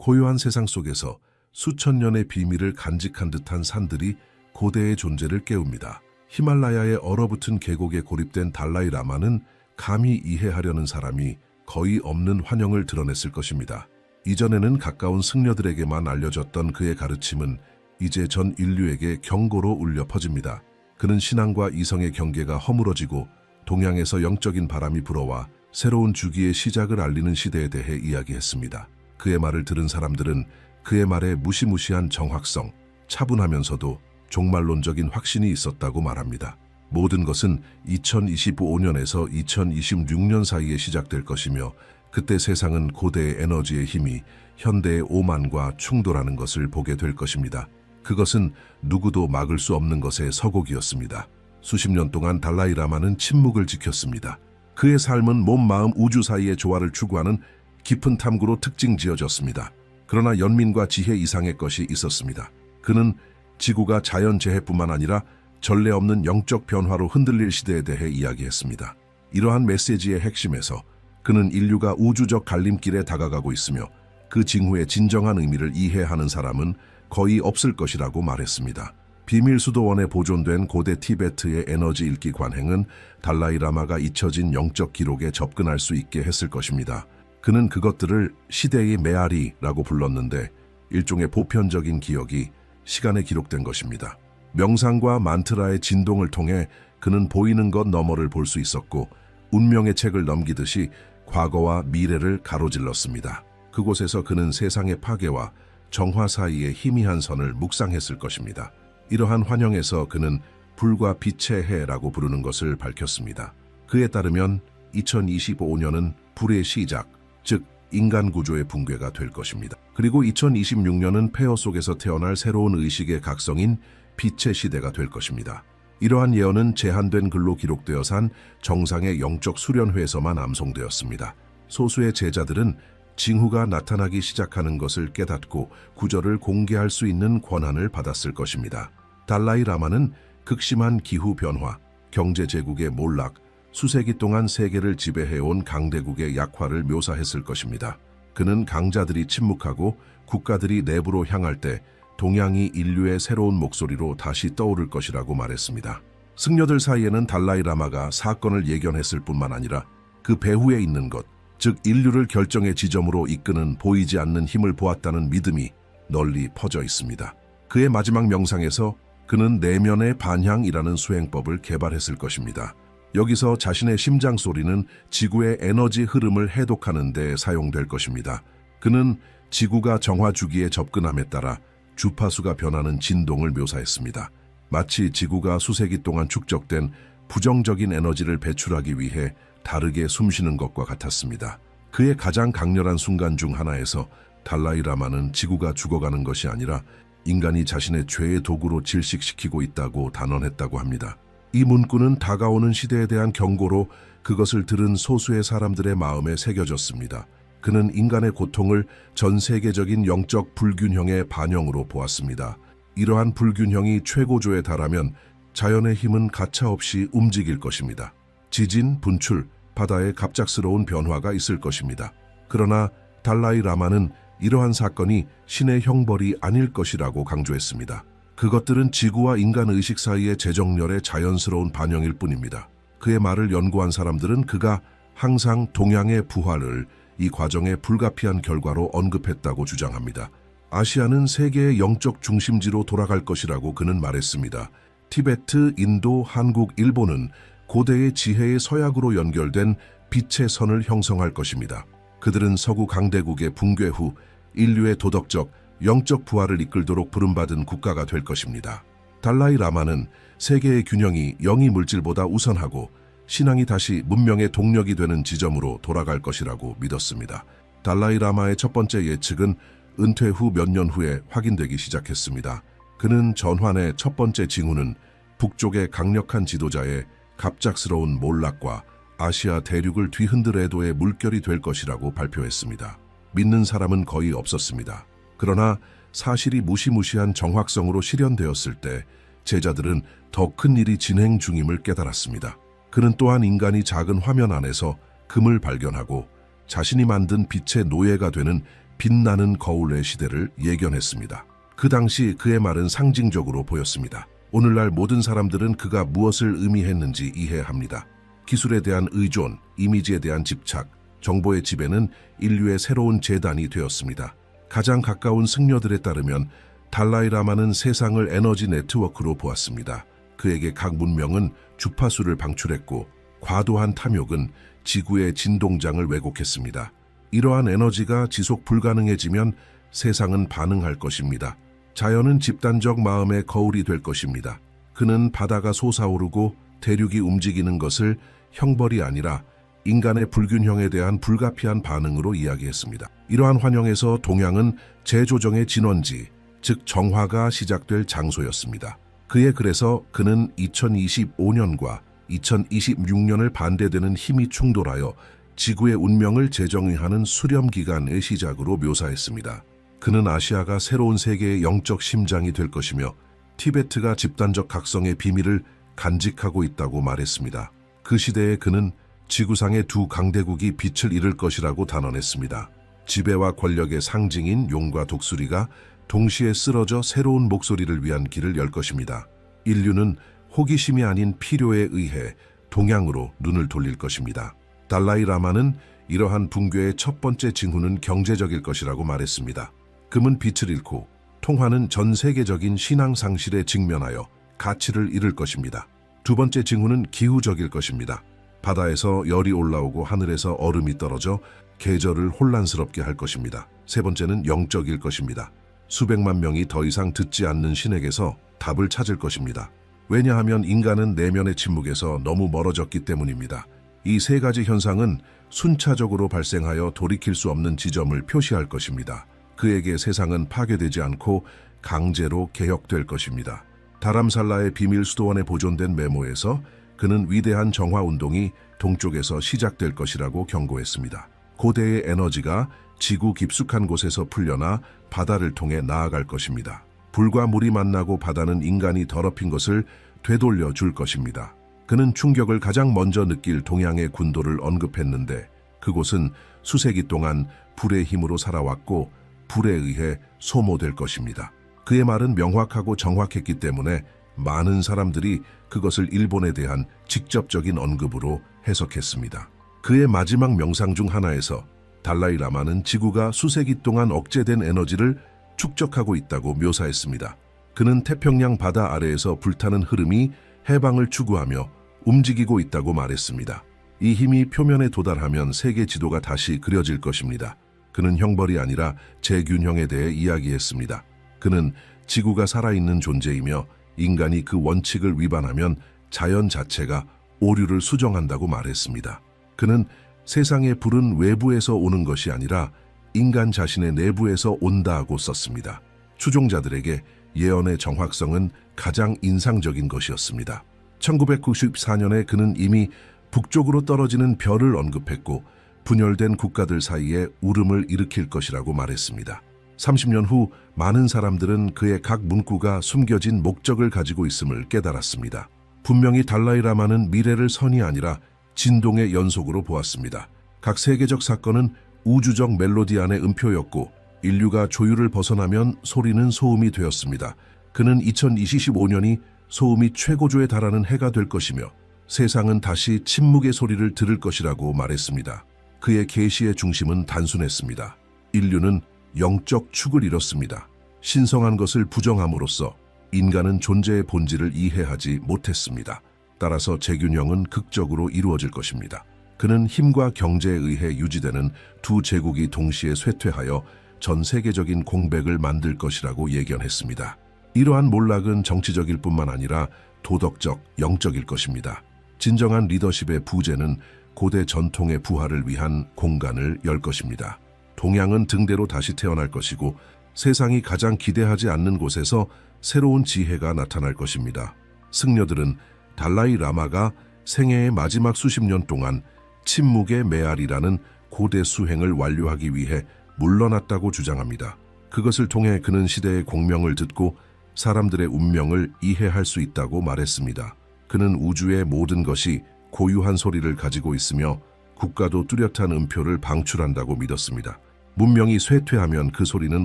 고요한 세상 속에서 수천 년의 비밀을 간직한 듯한 산들이 고대의 존재를 깨웁니다. 히말라야의 얼어붙은 계곡에 고립된 달라이 라마는 감히 이해하려는 사람이 거의 없는 환영을 드러냈을 것입니다. 이전에는 가까운 승려들에게만 알려졌던 그의 가르침은 이제 전 인류에게 경고로 울려 퍼집니다. 그는 신앙과 이성의 경계가 허물어지고 동양에서 영적인 바람이 불어와 새로운 주기의 시작을 알리는 시대에 대해 이야기했습니다. 그의 말을 들은 사람들은 그의 말에 무시무시한 정확성, 차분하면서도 종말론적인 확신이 있었다고 말합니다. 모든 것은 2025년에서 2026년 사이에 시작될 것이며 그때 세상은 고대의 에너지의 힘이 현대의 오만과 충돌하는 것을 보게 될 것입니다. 그것은 누구도 막을 수 없는 것의 서곡이었습니다. 수십 년 동안 달라이 라마는 침묵을 지켰습니다. 그의 삶은 몸, 마음, 우주 사이의 조화를 추구하는 깊은 탐구로 특징 지어졌습니다. 그러나 연민과 지혜 이상의 것이 있었습니다. 그는 지구가 자연재해뿐만 아니라 전례 없는 영적 변화로 흔들릴 시대에 대해 이야기했습니다. 이러한 메시지의 핵심에서 그는 인류가 우주적 갈림길에 다가가고 있으며 그 징후의 진정한 의미를 이해하는 사람은 거의 없을 것이라고 말했습니다. 비밀수도원에 보존된 고대 티베트의 에너지 읽기 관행은 달라이 라마가 잊혀진 영적 기록에 접근할 수 있게 했을 것입니다. 그는 그것들을 시대의 메아리라고 불렀는데 일종의 보편적인 기억이 시간에 기록된 것입니다. 명상과 만트라의 진동을 통해 그는 보이는 것 너머를 볼 수 있었고 운명의 책을 넘기듯이 과거와 미래를 가로질렀습니다. 그곳에서 그는 세상의 파괴와 정화 사이의 희미한 선을 묵상했을 것입니다. 이러한 환영에서 그는 불과 빛의 해라고 부르는 것을 밝혔습니다. 그에 따르면 2025년은 불의 시작, 즉 인간 구조의 붕괴가 될 것입니다. 그리고 2026년은 폐허 속에서 태어날 새로운 의식의 각성인 빛의 시대가 될 것입니다. 이러한 예언은 제한된 글로 기록되어 산 정상의 영적 수련회에서만 암송되었습니다. 소수의 제자들은 징후가 나타나기 시작하는 것을 깨닫고 구절을 공개할 수 있는 권한을 받았을 것입니다. 달라이 라마는 극심한 기후 변화, 경제 제국의 몰락, 수세기 동안 세계를 지배해온 강대국의 약화를 묘사했을 것입니다. 그는 강자들이 침묵하고 국가들이 내부로 향할 때 동양이 인류의 새로운 목소리로 다시 떠오를 것이라고 말했습니다. 승려들 사이에는 달라이 라마가 사건을 예견했을 뿐만 아니라 그 배후에 있는 것, 즉 인류를 결정의 지점으로 이끄는 보이지 않는 힘을 보았다는 믿음이 널리 퍼져 있습니다. 그의 마지막 명상에서 그는 내면의 반향이라는 수행법을 개발했을 것입니다. 여기서 자신의 심장 소리는 지구의 에너지 흐름을 해독하는 데 사용될 것입니다. 그는 지구가 정화 주기에 접근함에 따라 주파수가 변하는 진동을 묘사했습니다. 마치 지구가 수세기 동안 축적된 부정적인 에너지를 배출하기 위해 다르게 숨쉬는 것과 같았습니다. 그의 가장 강렬한 순간 중 하나에서 달라이 라마는 지구가 죽어가는 것이 아니라 인간이 자신의 죄의 도구로 질식시키고 있다고 단언했다고 합니다. 이 문구는 다가오는 시대에 대한 경고로 그것을 들은 소수의 사람들의 마음에 새겨졌습니다. 그는 인간의 고통을 전 세계적인 영적 불균형의 반영으로 보았습니다. 이러한 불균형이 최고조에 달하면 자연의 힘은 가차없이 움직일 것입니다. 지진, 분출, 바다의 갑작스러운 변화가 있을 것입니다. 그러나 달라이 라마는 이러한 사건이 신의 형벌이 아닐 것이라고 강조했습니다. 그것들은 지구와 인간 의식 사이의 재정렬의 자연스러운 반영일 뿐입니다. 그의 말을 연구한 사람들은 그가 항상 동양의 부활을 이 과정의 불가피한 결과로 언급했다고 주장합니다. 아시아는 세계의 영적 중심지로 돌아갈 것이라고 그는 말했습니다. 티베트, 인도, 한국, 일본은 고대의 지혜의 서약으로 연결된 빛의 선을 형성할 것입니다. 그들은 서구 강대국의 붕괴 후 인류의 도덕적, 영적 부활을 이끌도록 부름받은 국가가 될 것입니다. 달라이 라마는 세계의 균형이 영이 물질보다 우선하고 신앙이 다시 문명의 동력이 되는 지점으로 돌아갈 것이라고 믿었습니다. 달라이 라마의 첫 번째 예측은 은퇴 후 몇 년 후에 확인되기 시작했습니다. 그는 전환의 첫 번째 징후는 북쪽의 강력한 지도자의 갑작스러운 몰락과 아시아 대륙을 뒤흔들 애도의 물결이 될 것이라고 발표했습니다. 믿는 사람은 거의 없었습니다. 그러나 사실이 무시무시한 정확성으로 실현되었을 때 제자들은 더 큰 일이 진행 중임을 깨달았습니다. 그는 또한 인간이 작은 화면 안에서 금을 발견하고 자신이 만든 빛의 노예가 되는 빛나는 거울의 시대를 예견했습니다. 그 당시 그의 말은 상징적으로 보였습니다. 오늘날 모든 사람들은 그가 무엇을 의미했는지 이해합니다. 기술에 대한 의존, 이미지에 대한 집착, 정보의 지배는 인류의 새로운 재단이 되었습니다. 가장 가까운 승려들에 따르면 달라이라마는 세상을 에너지 네트워크로 보았습니다. 그에게 각 문명은 주파수를 방출했고 과도한 탐욕은 지구의 진동장을 왜곡했습니다. 이러한 에너지가 지속 불가능해지면 세상은 반응할 것입니다. 자연은 집단적 마음의 거울이 될 것입니다. 그는 바다가 솟아오르고 대륙이 움직이는 것을 형벌이 아니라 인간의 불균형에 대한 불가피한 반응으로 이야기했습니다. 이러한 환영에서 동양은 재조정의 진원지, 즉 정화가 시작될 장소였습니다. 그의 글에서 그는 2025년과 2026년을 반대되는 힘이 충돌하여 지구의 운명을 재정의하는 수렴기간의 시작으로 묘사했습니다. 그는 아시아가 새로운 세계의 영적 심장이 될 것이며 티베트가 집단적 각성의 비밀을 간직하고 있다고 말했습니다. 그 시대에 그는 지구상의 두 강대국이 빛을 잃을 것이라고 단언했습니다. 지배와 권력의 상징인 용과 독수리가 동시에 쓰러져 새로운 목소리를 위한 길을 열 것입니다. 인류는 호기심이 아닌 필요에 의해 동양으로 눈을 돌릴 것입니다. 달라이 라마는 이러한 붕괴의 첫 번째 징후는 경제적일 것이라고 말했습니다. 금은 빛을 잃고 통화는 전 세계적인 신앙 상실에 직면하여 가치를 잃을 것입니다. 두 번째 징후는 기후적일 것입니다. 바다에서 열이 올라오고 하늘에서 얼음이 떨어져 계절을 혼란스럽게 할 것입니다. 세 번째는 영적일 것입니다. 수백만 명이 더 이상 듣지 않는 신에게서 답을 찾을 것입니다. 왜냐하면 인간은 내면의 침묵에서 너무 멀어졌기 때문입니다. 이 세 가지 현상은 순차적으로 발생하여 돌이킬 수 없는 지점을 표시할 것입니다. 그에게 세상은 파괴되지 않고 강제로 개혁될 것입니다. 다람살라의 비밀 수도원에 보존된 메모에서 그는 위대한 정화운동이 동쪽에서 시작될 것이라고 경고했습니다. 고대의 에너지가 지구 깊숙한 곳에서 풀려나 바다를 통해 나아갈 것입니다. 불과 물이 만나고 바다는 인간이 더럽힌 것을 되돌려 줄 것입니다. 그는 충격을 가장 먼저 느낄 동양의 군도를 언급했는데 그곳은 수세기 동안 불의 힘으로 살아왔고 불에 의해 소모될 것입니다. 그의 말은 명확하고 정확했기 때문에 많은 사람들이 그것을 일본에 대한 직접적인 언급으로 해석했습니다. 그의 마지막 명상 중 하나에서 달라이 라마는 지구가 수세기 동안 억제된 에너지를 축적하고 있다고 묘사했습니다. 그는 태평양 바다 아래에서 불타는 흐름이 해방을 추구하며 움직이고 있다고 말했습니다. 이 힘이 표면에 도달하면 세계 지도가 다시 그려질 것입니다. 그는 형벌이 아니라 재균형에 대해 이야기했습니다. 그는 지구가 살아있는 존재이며 인간이 그 원칙을 위반하면 자연 자체가 오류를 수정한다고 말했습니다. 그는 세상의 불은 외부에서 오는 것이 아니라 인간 자신의 내부에서 온다고 썼습니다. 추종자들에게 예언의 정확성은 가장 인상적인 것이었습니다. 1994년에 그는 이미 북쪽으로 떨어지는 별을 언급했고 분열된 국가들 사이에 울음을 일으킬 것이라고 말했습니다. 30년 후 많은 사람들은 그의 각 문구가 숨겨진 목적을 가지고 있음을 깨달았습니다. 분명히 달라이 라마는 미래를 선이 아니라 진동의 연속으로 보았습니다. 각 세계적 사건은 우주적 멜로디 안의 음표였고 인류가 조율을 벗어나면 소리는 소음이 되었습니다. 그는 2025년이 소음이 최고조에 달하는 해가 될 것이며 세상은 다시 침묵의 소리를 들을 것이라고 말했습니다. 그의 계시의 중심은 단순했습니다. 인류는 영적 축을 잃었습니다. 신성한 것을 부정함으로써 인간은 존재의 본질을 이해하지 못했습니다. 따라서 재균형은 극적으로 이루어질 것입니다. 그는 힘과 경제에 의해 유지되는 두 제국이 동시에 쇠퇴하여 전 세계적인 공백을 만들 것이라고 예견했습니다. 이러한 몰락은 정치적일 뿐만 아니라 도덕적, 영적일 것입니다. 진정한 리더십의 부재는 고대 전통의 부활을 위한 공간을 열 것입니다. 동양은 등대로 다시 태어날 것이고 세상이 가장 기대하지 않는 곳에서 새로운 지혜가 나타날 것입니다. 승려들은 달라이 라마가 생애의 마지막 수십 년 동안 침묵의 메아리라는 고대 수행을 완료하기 위해 물러났다고 주장합니다. 그것을 통해 그는 시대의 공명을 듣고 사람들의 운명을 이해할 수 있다고 말했습니다. 그는 우주의 모든 것이 고유한 소리를 가지고 있으며 국가도 뚜렷한 음표를 방출한다고 믿었습니다. 문명이 쇠퇴하면 그 소리는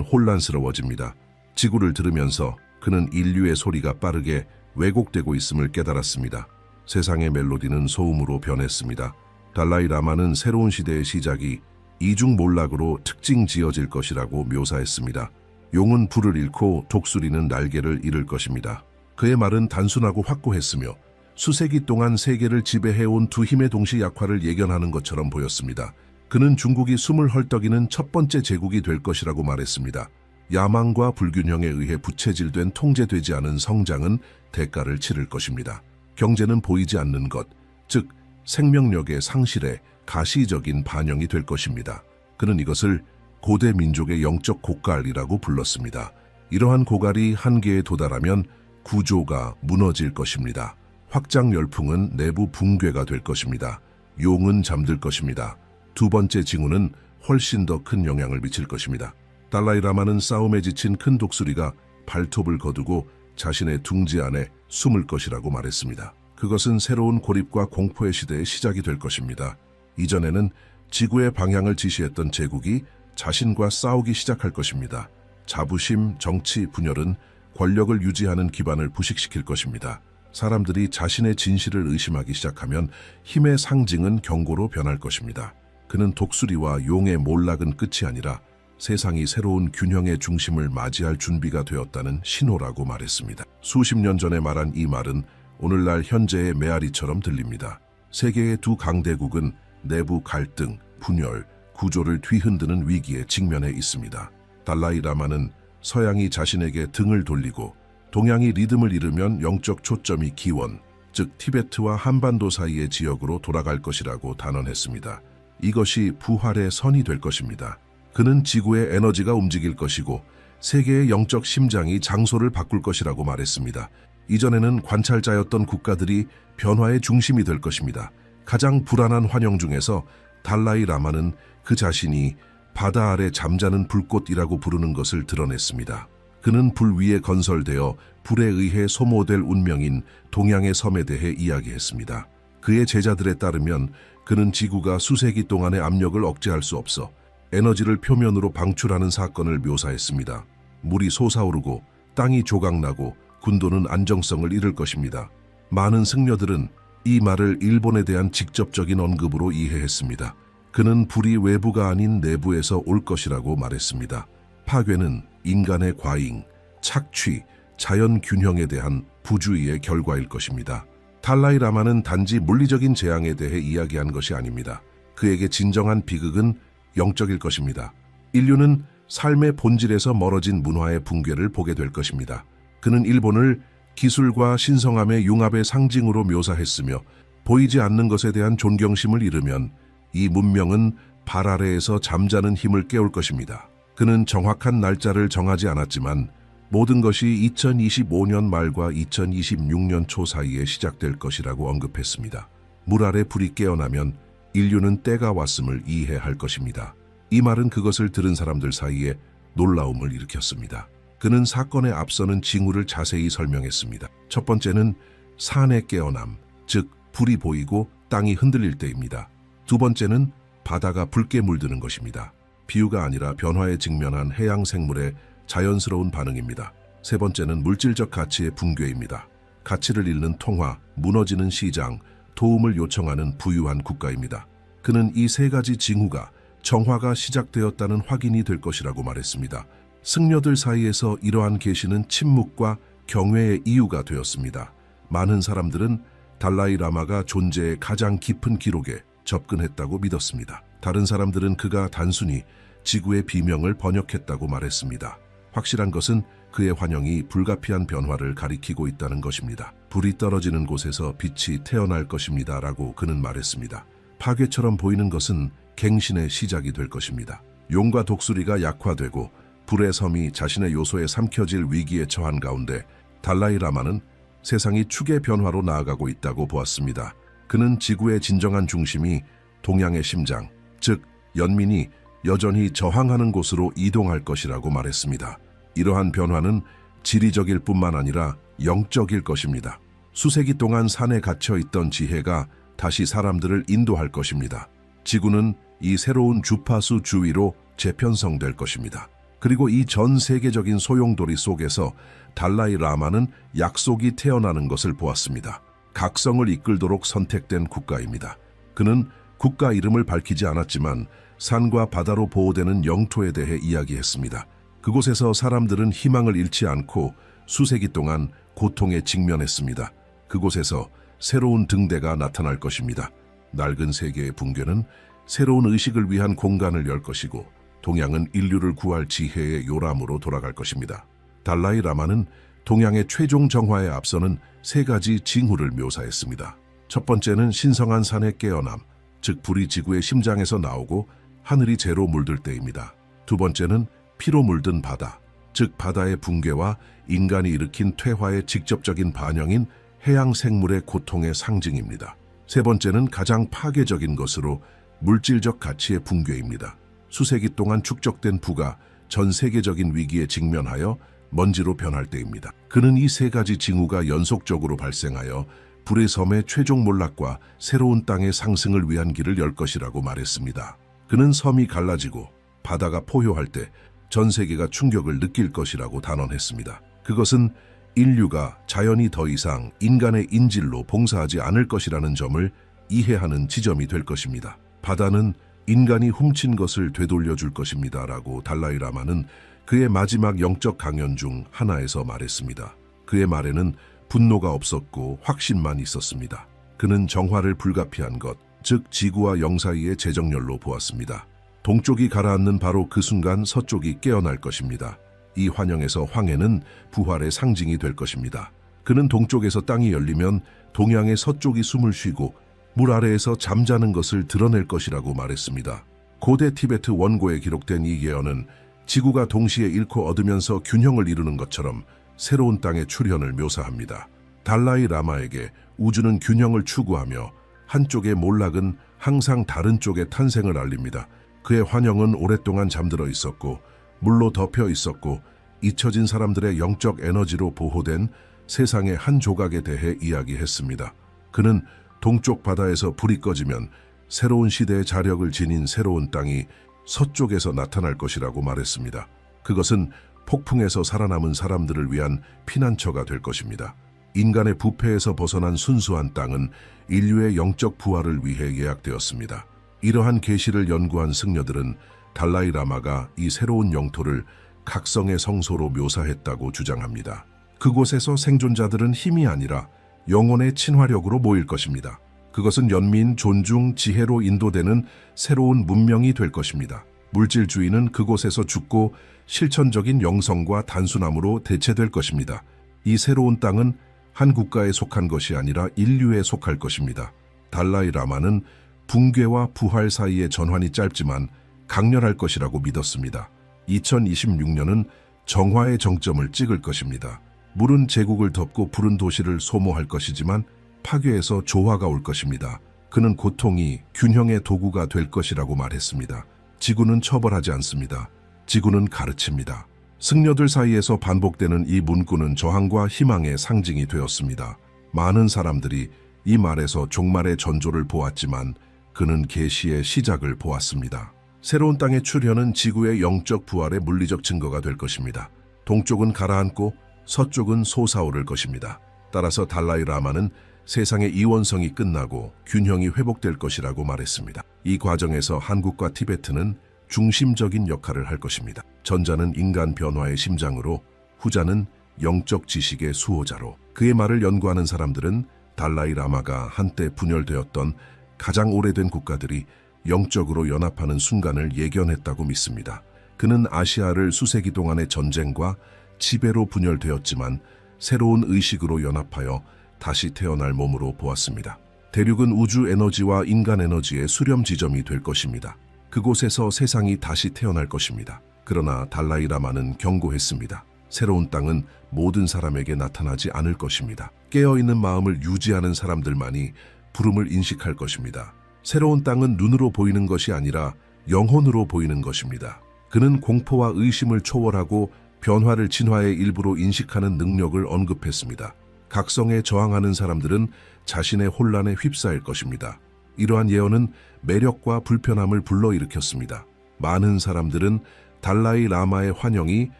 혼란스러워집니다. 지구를 들으면서 그는 인류의 소리가 빠르게 왜곡되고 있음을 깨달았습니다. 세상의 멜로디는 소음으로 변했습니다. 달라이 라마는 새로운 시대의 시작이 이중몰락으로 특징 지어질 것이라고 묘사했습니다. 용은 불을 잃고 독수리는 날개를 잃을 것입니다. 그의 말은 단순하고 확고했으며 수세기 동안 세계를 지배해온 두 힘의 동시 약화를 예견하는 것처럼 보였습니다. 그는 중국이 숨을 헐떡이는 첫 번째 제국이 될 것이라고 말했습니다. 야망과 불균형에 의해 부채질된 통제되지 않은 성장은 대가를 치를 것입니다. 경제는 보이지 않는 것, 즉 생명력의 상실에 가시적인 반영이 될 것입니다. 그는 이것을 고대 민족의 영적 고갈이라고 불렀습니다. 이러한 고갈이 한계에 도달하면 구조가 무너질 것입니다. 확장 열풍은 내부 붕괴가 될 것입니다. 용은 잠들 것입니다. 두 번째 징후는 훨씬 더 큰 영향을 미칠 것입니다. 달라이 라마는 싸움에 지친 큰 독수리가 발톱을 거두고 자신의 둥지 안에 숨을 것이라고 말했습니다. 그것은 새로운 고립과 공포의 시대의 시작이 될 것입니다. 이전에는 지구의 방향을 지시했던 제국이 자신과 싸우기 시작할 것입니다. 자부심, 정치, 분열은 권력을 유지하는 기반을 부식시킬 것입니다. 사람들이 자신의 진실을 의심하기 시작하면 힘의 상징은 경고로 변할 것입니다. 그는 독수리와 용의 몰락은 끝이 아니라 세상이 새로운 균형의 중심을 맞이할 준비가 되었다는 신호라고 말했습니다. 수십 년 전에 말한 이 말은 오늘날 현재의 메아리처럼 들립니다. 세계의 두 강대국은 내부 갈등, 분열, 구조를 뒤흔드는 위기에 직면해 있습니다. 달라이 라마는 서양이 자신에게 등을 돌리고 동양이 리듬을 잃으면 영적 초점이 기원, 즉 티베트와 한반도 사이의 지역으로 돌아갈 것이라고 단언했습니다. 이것이 부활의 선이 될 것입니다. 그는 지구의 에너지가 움직일 것이고 세계의 영적 심장이 장소를 바꿀 것이라고 말했습니다. 이전에는 관찰자였던 국가들이 변화의 중심이 될 것입니다. 가장 불안한 환영 중에서 달라이 라마는 그 자신이 바다 아래 잠자는 불꽃이라고 부르는 것을 드러냈습니다. 그는 불 위에 건설되어 불에 의해 소모될 운명인 동양의 섬에 대해 이야기했습니다. 그의 제자들에 따르면 그는 지구가 수세기 동안의 압력을 억제할 수 없어 에너지를 표면으로 방출하는 사건을 묘사했습니다. 물이 솟아오르고 땅이 조각나고 군도는 안정성을 잃을 것입니다. 많은 승려들은 이 말을 일본에 대한 직접적인 언급으로 이해했습니다. 그는 불이 외부가 아닌 내부에서 올 것이라고 말했습니다. 파괴는 인간의 과잉, 착취, 자연 균형에 대한 부주의의 결과일 것입니다. 달라이 라마는 단지 물리적인 재앙에 대해 이야기한 것이 아닙니다. 그에게 진정한 비극은 영적일 것입니다. 인류는 삶의 본질에서 멀어진 문화의 붕괴를 보게 될 것입니다. 그는 일본을 기술과 신성함의 융합의 상징으로 묘사했으며 보이지 않는 것에 대한 존경심을 잃으면 이 문명은 발 아래에서 잠자는 힘을 깨울 것입니다. 그는 정확한 날짜를 정하지 않았지만 모든 것이 2025년 말과 2026년 초 사이에 시작될 것이라고 언급했습니다. 물 아래 불이 깨어나면 인류는 때가 왔음을 이해할 것입니다. 이 말은 그것을 들은 사람들 사이에 놀라움을 일으켰습니다. 그는 사건에 앞서는 징후를 자세히 설명했습니다. 첫 번째는 산의 깨어남, 즉 불이 보이고 땅이 흔들릴 때입니다. 두 번째는 바다가 붉게 물드는 것입니다. 비유가 아니라 변화에 직면한 해양 생물의 자연스러운 반응입니다. 세 번째는 물질적 가치의 붕괴입니다. 가치를 잃는 통화, 무너지는 시장, 도움을 요청하는 부유한 국가입니다. 그는 이 세 가지 징후가 정화가 시작되었다는 확인이 될 것이라고 말했습니다. 승려들 사이에서 이러한 계시는 침묵과 경외의 이유가 되었습니다. 많은 사람들은 달라이 라마가 존재의 가장 깊은 기록에 접근했다고 믿었습니다. 다른 사람들은 그가 단순히 지구의 비명을 번역했다고 말했습니다. 확실한 것은 그의 환영이 불가피한 변화를 가리키고 있다는 것입니다. 불이 떨어지는 곳에서 빛이 태어날 것입니다. 라고 그는 말했습니다. 파괴처럼 보이는 것은 갱신의 시작이 될 것입니다. 용과 독수리가 약화되고 불의 섬이 자신의 요소에 삼켜질 위기에 처한 가운데 달라이 라마는 세상이 축의 변화로 나아가고 있다고 보았습니다. 그는 지구의 진정한 중심이 동양의 심장, 즉 연민이 여전히 저항하는 곳으로 이동할 것이라고 말했습니다. 이러한 변화는 지리적일 뿐만 아니라 영적일 것입니다. 수세기 동안 산에 갇혀 있던 지혜가 다시 사람들을 인도할 것입니다. 지구는 이 새로운 주파수 주위로 재편성될 것입니다. 그리고 이 전 세계적인 소용돌이 속에서 달라이 라마는 약속이 태어나는 것을 보았습니다. 각성을 이끌도록 선택된 국가입니다. 그는 국가 이름을 밝히지 않았지만 산과 바다로 보호되는 영토에 대해 이야기했습니다. 그곳에서 사람들은 희망을 잃지 않고 수세기 동안 고통에 직면했습니다. 그곳에서 새로운 등대가 나타날 것입니다. 낡은 세계의 붕괴는 새로운 의식을 위한 공간을 열 것이고 동양은 인류를 구할 지혜의 요람으로 돌아갈 것입니다. 달라이 라마는 동양의 최종 정화에 앞서는 세 가지 징후를 묘사했습니다. 첫 번째는 신성한 산의 깨어남, 즉 불이 지구의 심장에서 나오고 하늘이 재로 물들 때입니다. 두 번째는 피로 물든 바다, 즉 바다의 붕괴와 인간이 일으킨 퇴화의 직접적인 반영인 해양 생물의 고통의 상징입니다. 세 번째는 가장 파괴적인 것으로 물질적 가치의 붕괴입니다. 수세기 동안 축적된 부가 전 세계적인 위기에 직면하여 먼지로 변할 때입니다. 그는 이 세 가지 징후가 연속적으로 발생하여 불의 섬의 최종 몰락과 새로운 땅의 상승을 위한 길을 열 것이라고 말했습니다. 그는 섬이 갈라지고 바다가 포효할 때 전 세계가 충격을 느낄 것이라고 단언했습니다. 그것은 인류가 자연이 더 이상 인간의 인질로 봉사하지 않을 것이라는 점을 이해하는 지점이 될 것입니다. 바다는 인간이 훔친 것을 되돌려줄 것입니다. 라고 달라이 라마는 그의 마지막 영적 강연 중 하나에서 말했습니다. 그의 말에는 분노가 없었고 확신만 있었습니다. 그는 정화를 불가피한 것, 즉 지구와 영 사이의 재정렬로 보았습니다. 동쪽이 가라앉는 바로 그 순간 서쪽이 깨어날 것입니다. 이 환영에서 황해는 부활의 상징이 될 것입니다. 그는 동쪽에서 땅이 열리면 동양의 서쪽이 숨을 쉬고 물 아래에서 잠자는 것을 드러낼 것이라고 말했습니다. 고대 티베트 원고에 기록된 이 예언은 지구가 동시에 잃고 얻으면서 균형을 이루는 것처럼 새로운 땅의 출현을 묘사합니다. 달라이 라마에게 우주는 균형을 추구하며 한쪽의 몰락은 항상 다른 쪽의 탄생을 알립니다. 그의 환영은 오랫동안 잠들어 있었고 물로 덮여 있었고 잊혀진 사람들의 영적 에너지로 보호된 세상의 한 조각에 대해 이야기했습니다. 그는 동쪽 바다에서 불이 꺼지면 새로운 시대의 자력을 지닌 새로운 땅이 서쪽에서 나타날 것이라고 말했습니다. 그것은 폭풍에서 살아남은 사람들을 위한 피난처가 될 것입니다. 인간의 부패에서 벗어난 순수한 땅은 인류의 영적 부활을 위해 예약되었습니다. 이러한 계시를 연구한 승려들은 달라이 라마가 이 새로운 영토를 각성의 성소로 묘사했다고 주장합니다. 그곳에서 생존자들은 힘이 아니라 영혼의 친화력으로 모일 것입니다. 그것은 연민, 존중, 지혜로 인도되는 새로운 문명이 될 것입니다. 물질주의는 그곳에서 죽고 실천적인 영성과 단순함으로 대체될 것입니다. 이 새로운 땅은 한 국가에 속한 것이 아니라 인류에 속할 것입니다. 달라이 라마는 붕괴와 부활 사이의 전환이 짧지만 강렬할 것이라고 믿었습니다. 2026년은 정화의 정점을 찍을 것입니다. 물은 제국을 덮고 푸른 도시를 소모할 것이지만 파괴에서 조화가 올 것입니다. 그는 고통이 균형의 도구가 될 것이라고 말했습니다. 지구는 처벌하지 않습니다. 지구는 가르칩니다. 승려들 사이에서 반복되는 이 문구는 저항과 희망의 상징이 되었습니다. 많은 사람들이 이 말에서 종말의 전조를 보았지만 그는 계시의 시작을 보았습니다. 새로운 땅의 출현은 지구의 영적 부활의 물리적 증거가 될 것입니다. 동쪽은 가라앉고 서쪽은 솟아오를 것입니다. 따라서 달라이 라마는 세상의 이원성이 끝나고 균형이 회복될 것이라고 말했습니다. 이 과정에서 한국과 티베트는 중심적인 역할을 할 것입니다. 전자는 인간 변화의 심장으로, 후자는 영적 지식의 수호자로. 그의 말을 연구하는 사람들은 달라이 라마가 한때 분열되었던 가장 오래된 국가들이 영적으로 연합하는 순간을 예견했다고 믿습니다. 그는 아시아를 수세기 동안의 전쟁과 지배로 분열되었지만 새로운 의식으로 연합하여 다시 태어날 몸으로 보았습니다. 대륙은 우주 에너지와 인간 에너지의 수렴 지점이 될 것입니다. 그곳에서 세상이 다시 태어날 것입니다. 그러나 달라이 라마는 경고했습니다. 새로운 땅은 모든 사람에게 나타나지 않을 것입니다. 깨어있는 마음을 유지하는 사람들만이 부름을 인식할 것입니다. 새로운 땅은 눈으로 보이는 것이 아니라 영혼으로 보이는 것입니다. 그는 공포와 의심을 초월하고 변화를 진화의 일부로 인식하는 능력을 언급했습니다. 각성에 저항하는 사람들은 자신의 혼란에 휩싸일 것입니다. 이러한 예언은 매력과 불편함을 불러일으켰습니다. 많은 사람들은 달라이 라마의 환영이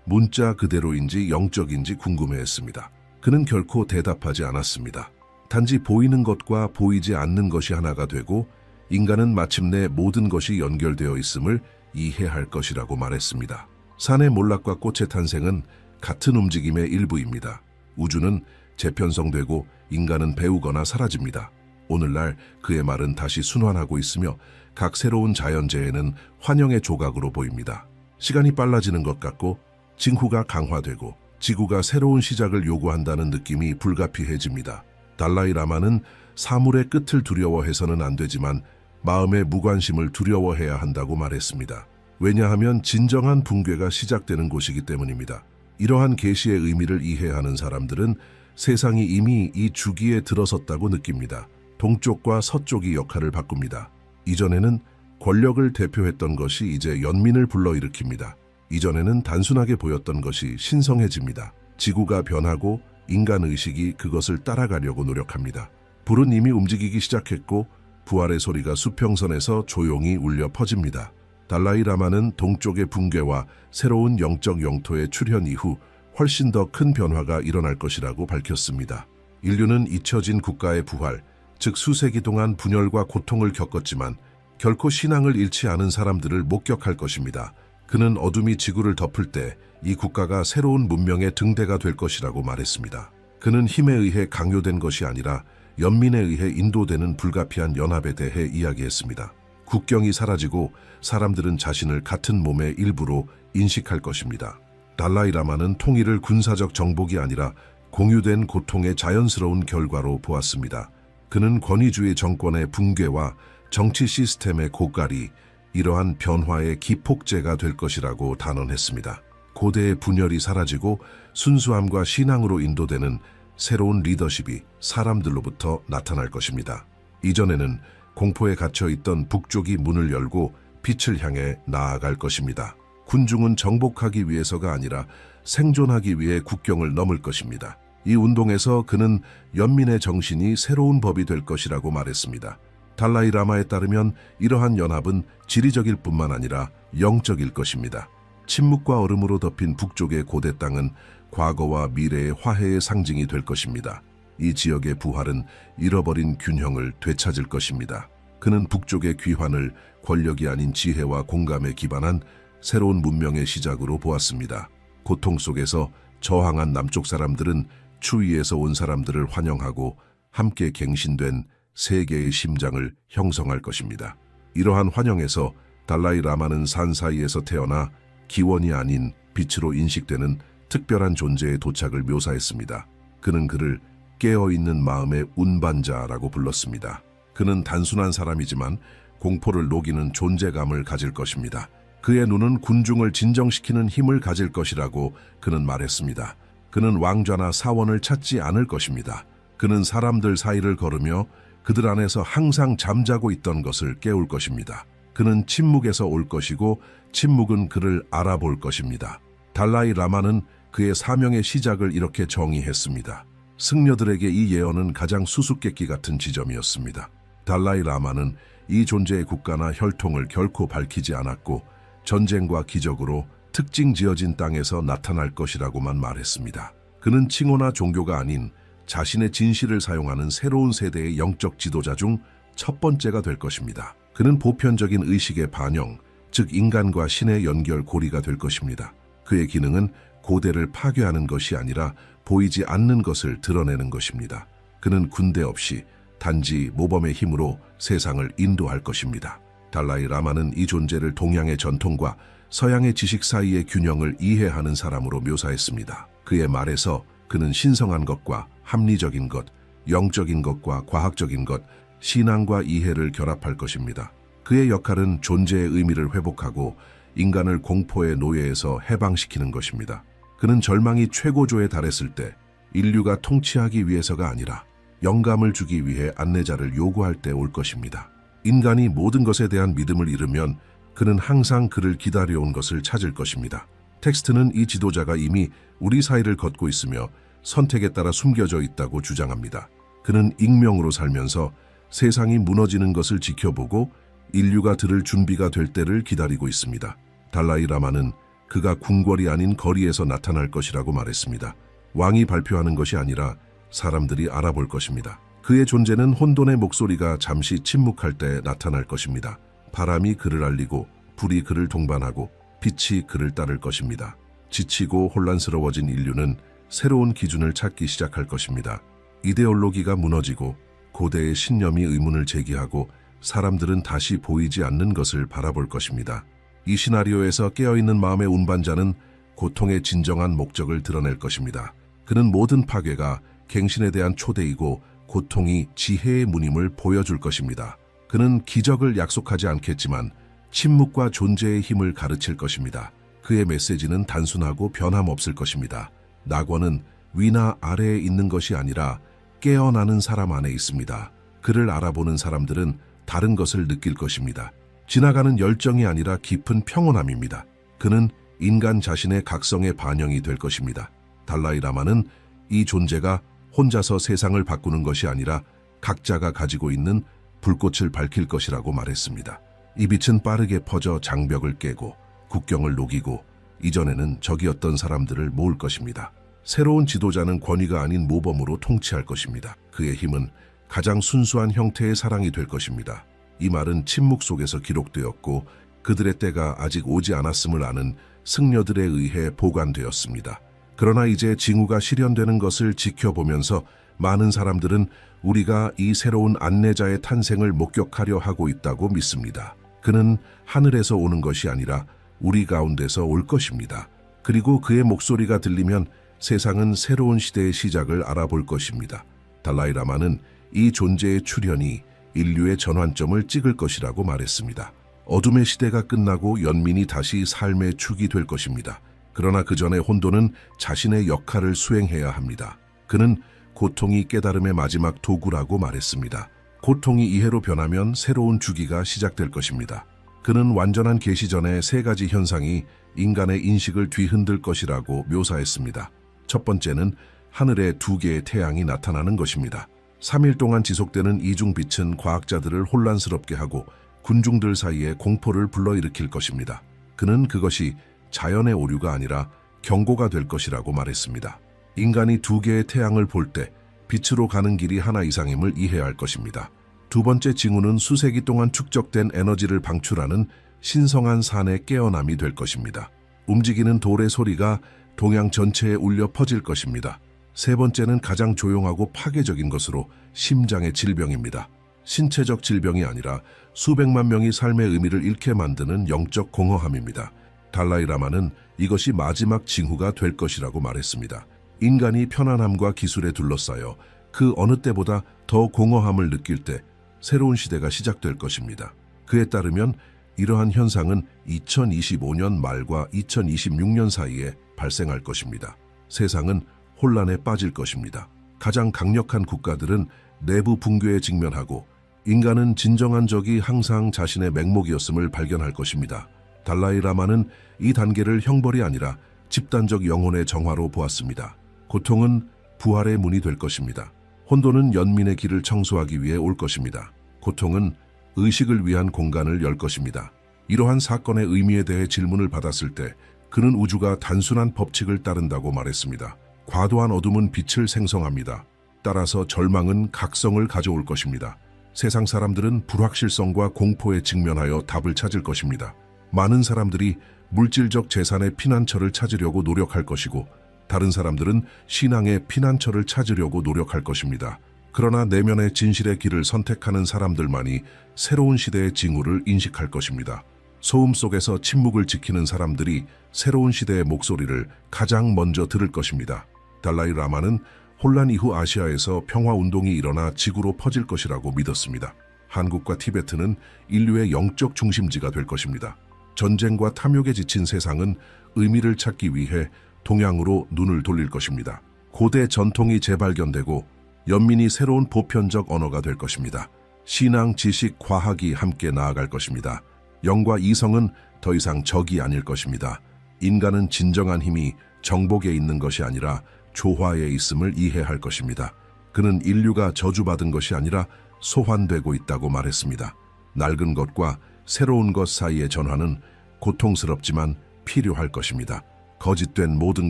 문자 그대로인지 영적인지 궁금해했습니다. 그는 결코 대답하지 않았습니다. 단지 보이는 것과 보이지 않는 것이 하나가 되고 인간은 마침내 모든 것이 연결되어 있음을 이해할 것이라고 말했습니다. 산의 몰락과 꽃의 탄생은 같은 움직임의 일부입니다. 우주는 재편성되고 인간은 배우거나 사라집니다. 오늘날 그의 말은 다시 순환하고 있으며 각 새로운 자연재해는 환영의 조각으로 보입니다. 시간이 빨라지는 것 같고 징후가 강화되고 지구가 새로운 시작을 요구한다는 느낌이 불가피해집니다. 달라이 라마는 사물의 끝을 두려워해서는 안 되지만 마음의 무관심을 두려워해야 한다고 말했습니다. 왜냐하면 진정한 붕괴가 시작되는 곳이기 때문입니다. 이러한 계시의 의미를 이해하는 사람들은 세상이 이미 이 주기에 들어섰다고 느낍니다. 동쪽과 서쪽이 역할을 바꿉니다. 이전에는 권력을 대표했던 것이 이제 연민을 불러일으킵니다. 이전에는 단순하게 보였던 것이 신성해집니다. 지구가 변하고 인간의식이 그것을 따라가려고 노력합니다. 불은 이미 움직이기 시작했고 부활의 소리가 수평선에서 조용히 울려 퍼집니다. 달라이 라마는 동쪽의 붕괴와 새로운 영적 영토의 출현 이후 훨씬 더 큰 변화가 일어날 것이라고 밝혔습니다. 인류는 잊혀진 국가의 부활, 즉 수세기 동안 분열과 고통을 겪었지만 결코 신앙을 잃지 않은 사람들을 목격할 것입니다. 그는 어둠이 지구를 덮을 때 이 국가가 새로운 문명의 등대가 될 것이라고 말했습니다. 그는 힘에 의해 강요된 것이 아니라 연민에 의해 인도되는 불가피한 연합에 대해 이야기했습니다. 국경이 사라지고 사람들은 자신을 같은 몸의 일부로 인식할 것입니다. 달라이 라마는 통일을 군사적 정복이 아니라 공유된 고통의 자연스러운 결과로 보았습니다. 그는 권위주의 정권의 붕괴와 정치 시스템의 고갈이 이러한 변화의 기폭제가 될 것이라고 단언했습니다. 고대의 분열이 사라지고 순수함과 신앙으로 인도되는 새로운 리더십이 사람들로부터 나타날 것입니다. 이전에는 공포에 갇혀 있던 북쪽이 문을 열고 빛을 향해 나아갈 것입니다. 군중은 정복하기 위해서가 아니라 생존하기 위해 국경을 넘을 것입니다. 이 운동에서 그는 연민의 정신이 새로운 법이 될 것이라고 말했습니다. 달라이 라마에 따르면 이러한 연합은 지리적일 뿐만 아니라 영적일 것입니다. 침묵과 얼음으로 덮인 북쪽의 고대 땅은 과거와 미래의 화해의 상징이 될 것입니다. 이 지역의 부활은 잃어버린 균형을 되찾을 것입니다. 그는 북쪽의 귀환을 권력이 아닌 지혜와 공감에 기반한 새로운 문명의 시작으로 보았습니다. 고통 속에서 저항한 남쪽 사람들은 추위에서 온 사람들을 환영하고 함께 갱신된 세계의 심장을 형성할 것입니다. 이러한 환영에서 달라이 라마는 산 사이에서 태어나 기원이 아닌 빛으로 인식되는 특별한 존재의 도착을 묘사했습니다. 그는 그를 깨어있는 마음의 운반자라고 불렀습니다. 그는 단순한 사람이지만 공포를 녹이는 존재감을 가질 것입니다. 그의 눈은 군중을 진정시키는 힘을 가질 것이라고 그는 말했습니다. 그는 왕좌나 사원을 찾지 않을 것입니다. 그는 사람들 사이를 걸으며 그들 안에서 항상 잠자고 있던 것을 깨울 것입니다. 그는 침묵에서 올 것이고 침묵은 그를 알아볼 것입니다. 달라이 라마는 그의 사명의 시작을 이렇게 정의했습니다. 승려들에게 이 예언은 가장 수수께끼 같은 지점이었습니다. 달라이 라마는 이 존재의 국가나 혈통을 결코 밝히지 않았고 전쟁과 기적으로 특징 지어진 땅에서 나타날 것이라고만 말했습니다. 그는 칭호나 종교가 아닌 자신의 진실을 사용하는 새로운 세대의 영적 지도자 중 첫 번째가 될 것입니다. 그는 보편적인 의식의 반영, 즉 인간과 신의 연결 고리가 될 것입니다. 그의 기능은 고대를 파괴하는 것이 아니라 보이지 않는 것을 드러내는 것입니다. 그는 군대 없이 단지 모범의 힘으로 세상을 인도할 것입니다. 달라이 라마는 이 존재를 동양의 전통과 서양의 지식 사이의 균형을 이해하는 사람으로 묘사했습니다. 그의 말에서 그는 신성한 것과 합리적인 것, 영적인 것과 과학적인 것, 신앙과 이해를 결합할 것입니다. 그의 역할은 존재의 의미를 회복하고 인간을 공포의 노예에서 해방시키는 것입니다. 그는 절망이 최고조에 달했을 때 인류가 통치하기 위해서가 아니라 영감을 주기 위해 안내자를 요구할 때 올 것입니다. 인간이 모든 것에 대한 믿음을 잃으면 그는 항상 그를 기다려온 것을 찾을 것입니다. 텍스트는 이 지도자가 이미 우리 사이를 걷고 있으며 선택에 따라 숨겨져 있다고 주장합니다. 그는 익명으로 살면서 세상이 무너지는 것을 지켜보고 인류가 들을 준비가 될 때를 기다리고 있습니다. 달라이 라마는 그가 궁궐이 아닌 거리에서 나타날 것이라고 말했습니다. 왕이 발표하는 것이 아니라 사람들이 알아볼 것입니다. 그의 존재는 혼돈의 목소리가 잠시 침묵할 때 나타날 것입니다. 바람이 그를 알리고 불이 그를 동반하고 빛이 그를 따를 것입니다. 지치고 혼란스러워진 인류는 새로운 기준을 찾기 시작할 것입니다. 이데올로기가 무너지고 고대의 신념이 의문을 제기하고 사람들은 다시 보이지 않는 것을 바라볼 것입니다. 이 시나리오에서 깨어있는 마음의 운반자는 고통의 진정한 목적을 드러낼 것입니다. 그는 모든 파괴가 갱신에 대한 초대이고 고통이 지혜의 문임을 보여줄 것입니다. 그는 기적을 약속하지 않겠지만 침묵과 존재의 힘을 가르칠 것입니다. 그의 메시지는 단순하고 변함없을 것입니다. 낙원은 위나 아래에 있는 것이 아니라 깨어나는 사람 안에 있습니다. 그를 알아보는 사람들은 다른 것을 느낄 것입니다. 지나가는 열정이 아니라 깊은 평온함입니다. 그는 인간 자신의 각성의 반영이 될 것입니다. 달라이 라마는 이 존재가 혼자서 세상을 바꾸는 것이 아니라 각자가 가지고 있는 불꽃을 밝힐 것이라고 말했습니다. 이 빛은 빠르게 퍼져 장벽을 깨고 국경을 녹이고 이전에는 적이었던 사람들을 모을 것입니다. 새로운 지도자는 권위가 아닌 모범으로 통치할 것입니다. 그의 힘은 가장 순수한 형태의 사랑이 될 것입니다. 이 말은 침묵 속에서 기록되었고 그들의 때가 아직 오지 않았음을 아는 승려들에 의해 보관되었습니다. 그러나 이제 징후가 실현되는 것을 지켜보면서 많은 사람들은 우리가 이 새로운 안내자의 탄생을 목격하려 하고 있다고 믿습니다. 그는 하늘에서 오는 것이 아니라 우리 가운데서 올 것입니다. 그리고 그의 목소리가 들리면 세상은 새로운 시대의 시작을 알아볼 것입니다. 달라이 라마는 이 존재의 출현이 인류의 전환점을 찍을 것이라고 말했습니다. 어둠의 시대가 끝나고 연민이 다시 삶의 축이 될 것입니다. 그러나 그 전에 혼돈은 자신의 역할을 수행해야 합니다. 그는 고통이 깨달음의 마지막 도구라고 말했습니다. 고통이 이해로 변하면 새로운 주기가 시작될 것입니다. 그는 완전한 계시 전에 세 가지 현상이 인간의 인식을 뒤흔들 것이라고 묘사했습니다. 첫 번째는 하늘에 두 개의 태양이 나타나는 것입니다. 3일 동안 지속되는 이중빛은 과학자들을 혼란스럽게 하고 군중들 사이에 공포를 불러일으킬 것입니다. 그는 그것이 자연의 오류가 아니라 경고가 될 것이라고 말했습니다. 인간이 두 개의 태양을 볼 때 빛으로 가는 길이 하나 이상임을 이해해야 할 것입니다. 두 번째 징후는 수세기 동안 축적된 에너지를 방출하는 신성한 산의 깨어남이 될 것입니다. 움직이는 돌의 소리가 동양 전체에 울려 퍼질 것입니다. 세 번째는 가장 조용하고 파괴적인 것으로 심장의 질병입니다. 신체적 질병이 아니라 수백만 명이 삶의 의미를 잃게 만드는 영적 공허함입니다. 달라이 라마는 이것이 마지막 징후가 될 것이라고 말했습니다. 인간이 편안함과 기술에 둘러싸여 그 어느 때보다 더 공허함을 느낄 때 새로운 시대가 시작될 것입니다. 그에 따르면 이러한 현상은 2025년 말과 2026년 사이에 발생할 것입니다. 세상은 혼란에 빠질 것입니다. 가장 강력한 국가들은 내부 붕괴에 직면하고 인간은 진정한 적이 항상 자신의 맹목이었음을 발견할 것입니다. 달라이 라마는 이 단계를 형벌이 아니라 집단적 영혼의 정화로 보았습니다. 고통은 부활의 문이 될 것입니다. 혼돈은 연민의 길을 청소하기 위해 올 것입니다. 고통은 의식을 위한 공간을 열 것입니다. 이러한 사건의 의미에 대해 질문을 받았을 때 그는 우주가 단순한 법칙을 따른다고 말했습니다. 과도한 어둠은 빛을 생성합니다. 따라서 절망은 각성을 가져올 것입니다. 세상 사람들은 불확실성과 공포에 직면하여 답을 찾을 것입니다. 많은 사람들이 물질적 재산의 피난처를 찾으려고 노력할 것이고 다른 사람들은 신앙의 피난처를 찾으려고 노력할 것입니다. 그러나 내면의 진실의 길을 선택하는 사람들만이 새로운 시대의 징후를 인식할 것입니다. 소음 속에서 침묵을 지키는 사람들이 새로운 시대의 목소리를 가장 먼저 들을 것입니다. 달라이 라마는 혼란 이후 아시아에서 평화운동이 일어나 지구로 퍼질 것이라고 믿었습니다. 한국과 티베트는 인류의 영적 중심지가 될 것입니다. 전쟁과 탐욕에 지친 세상은 의미를 찾기 위해 동양으로 눈을 돌릴 것입니다. 고대 전통이 재발견되고 연민이 새로운 보편적 언어가 될 것입니다. 신앙, 지식, 과학이 함께 나아갈 것입니다. 영과 이성은 더 이상 적이 아닐 것입니다. 인간은 진정한 힘이 정복에 있는 것이 아니라 조화에 있음을 이해할 것입니다. 그는 인류가 저주받은 것이 아니라 소환되고 있다고 말했습니다. 낡은 것과 새로운 것 사이의 전환은 고통스럽지만 필요할 것입니다. 거짓된 모든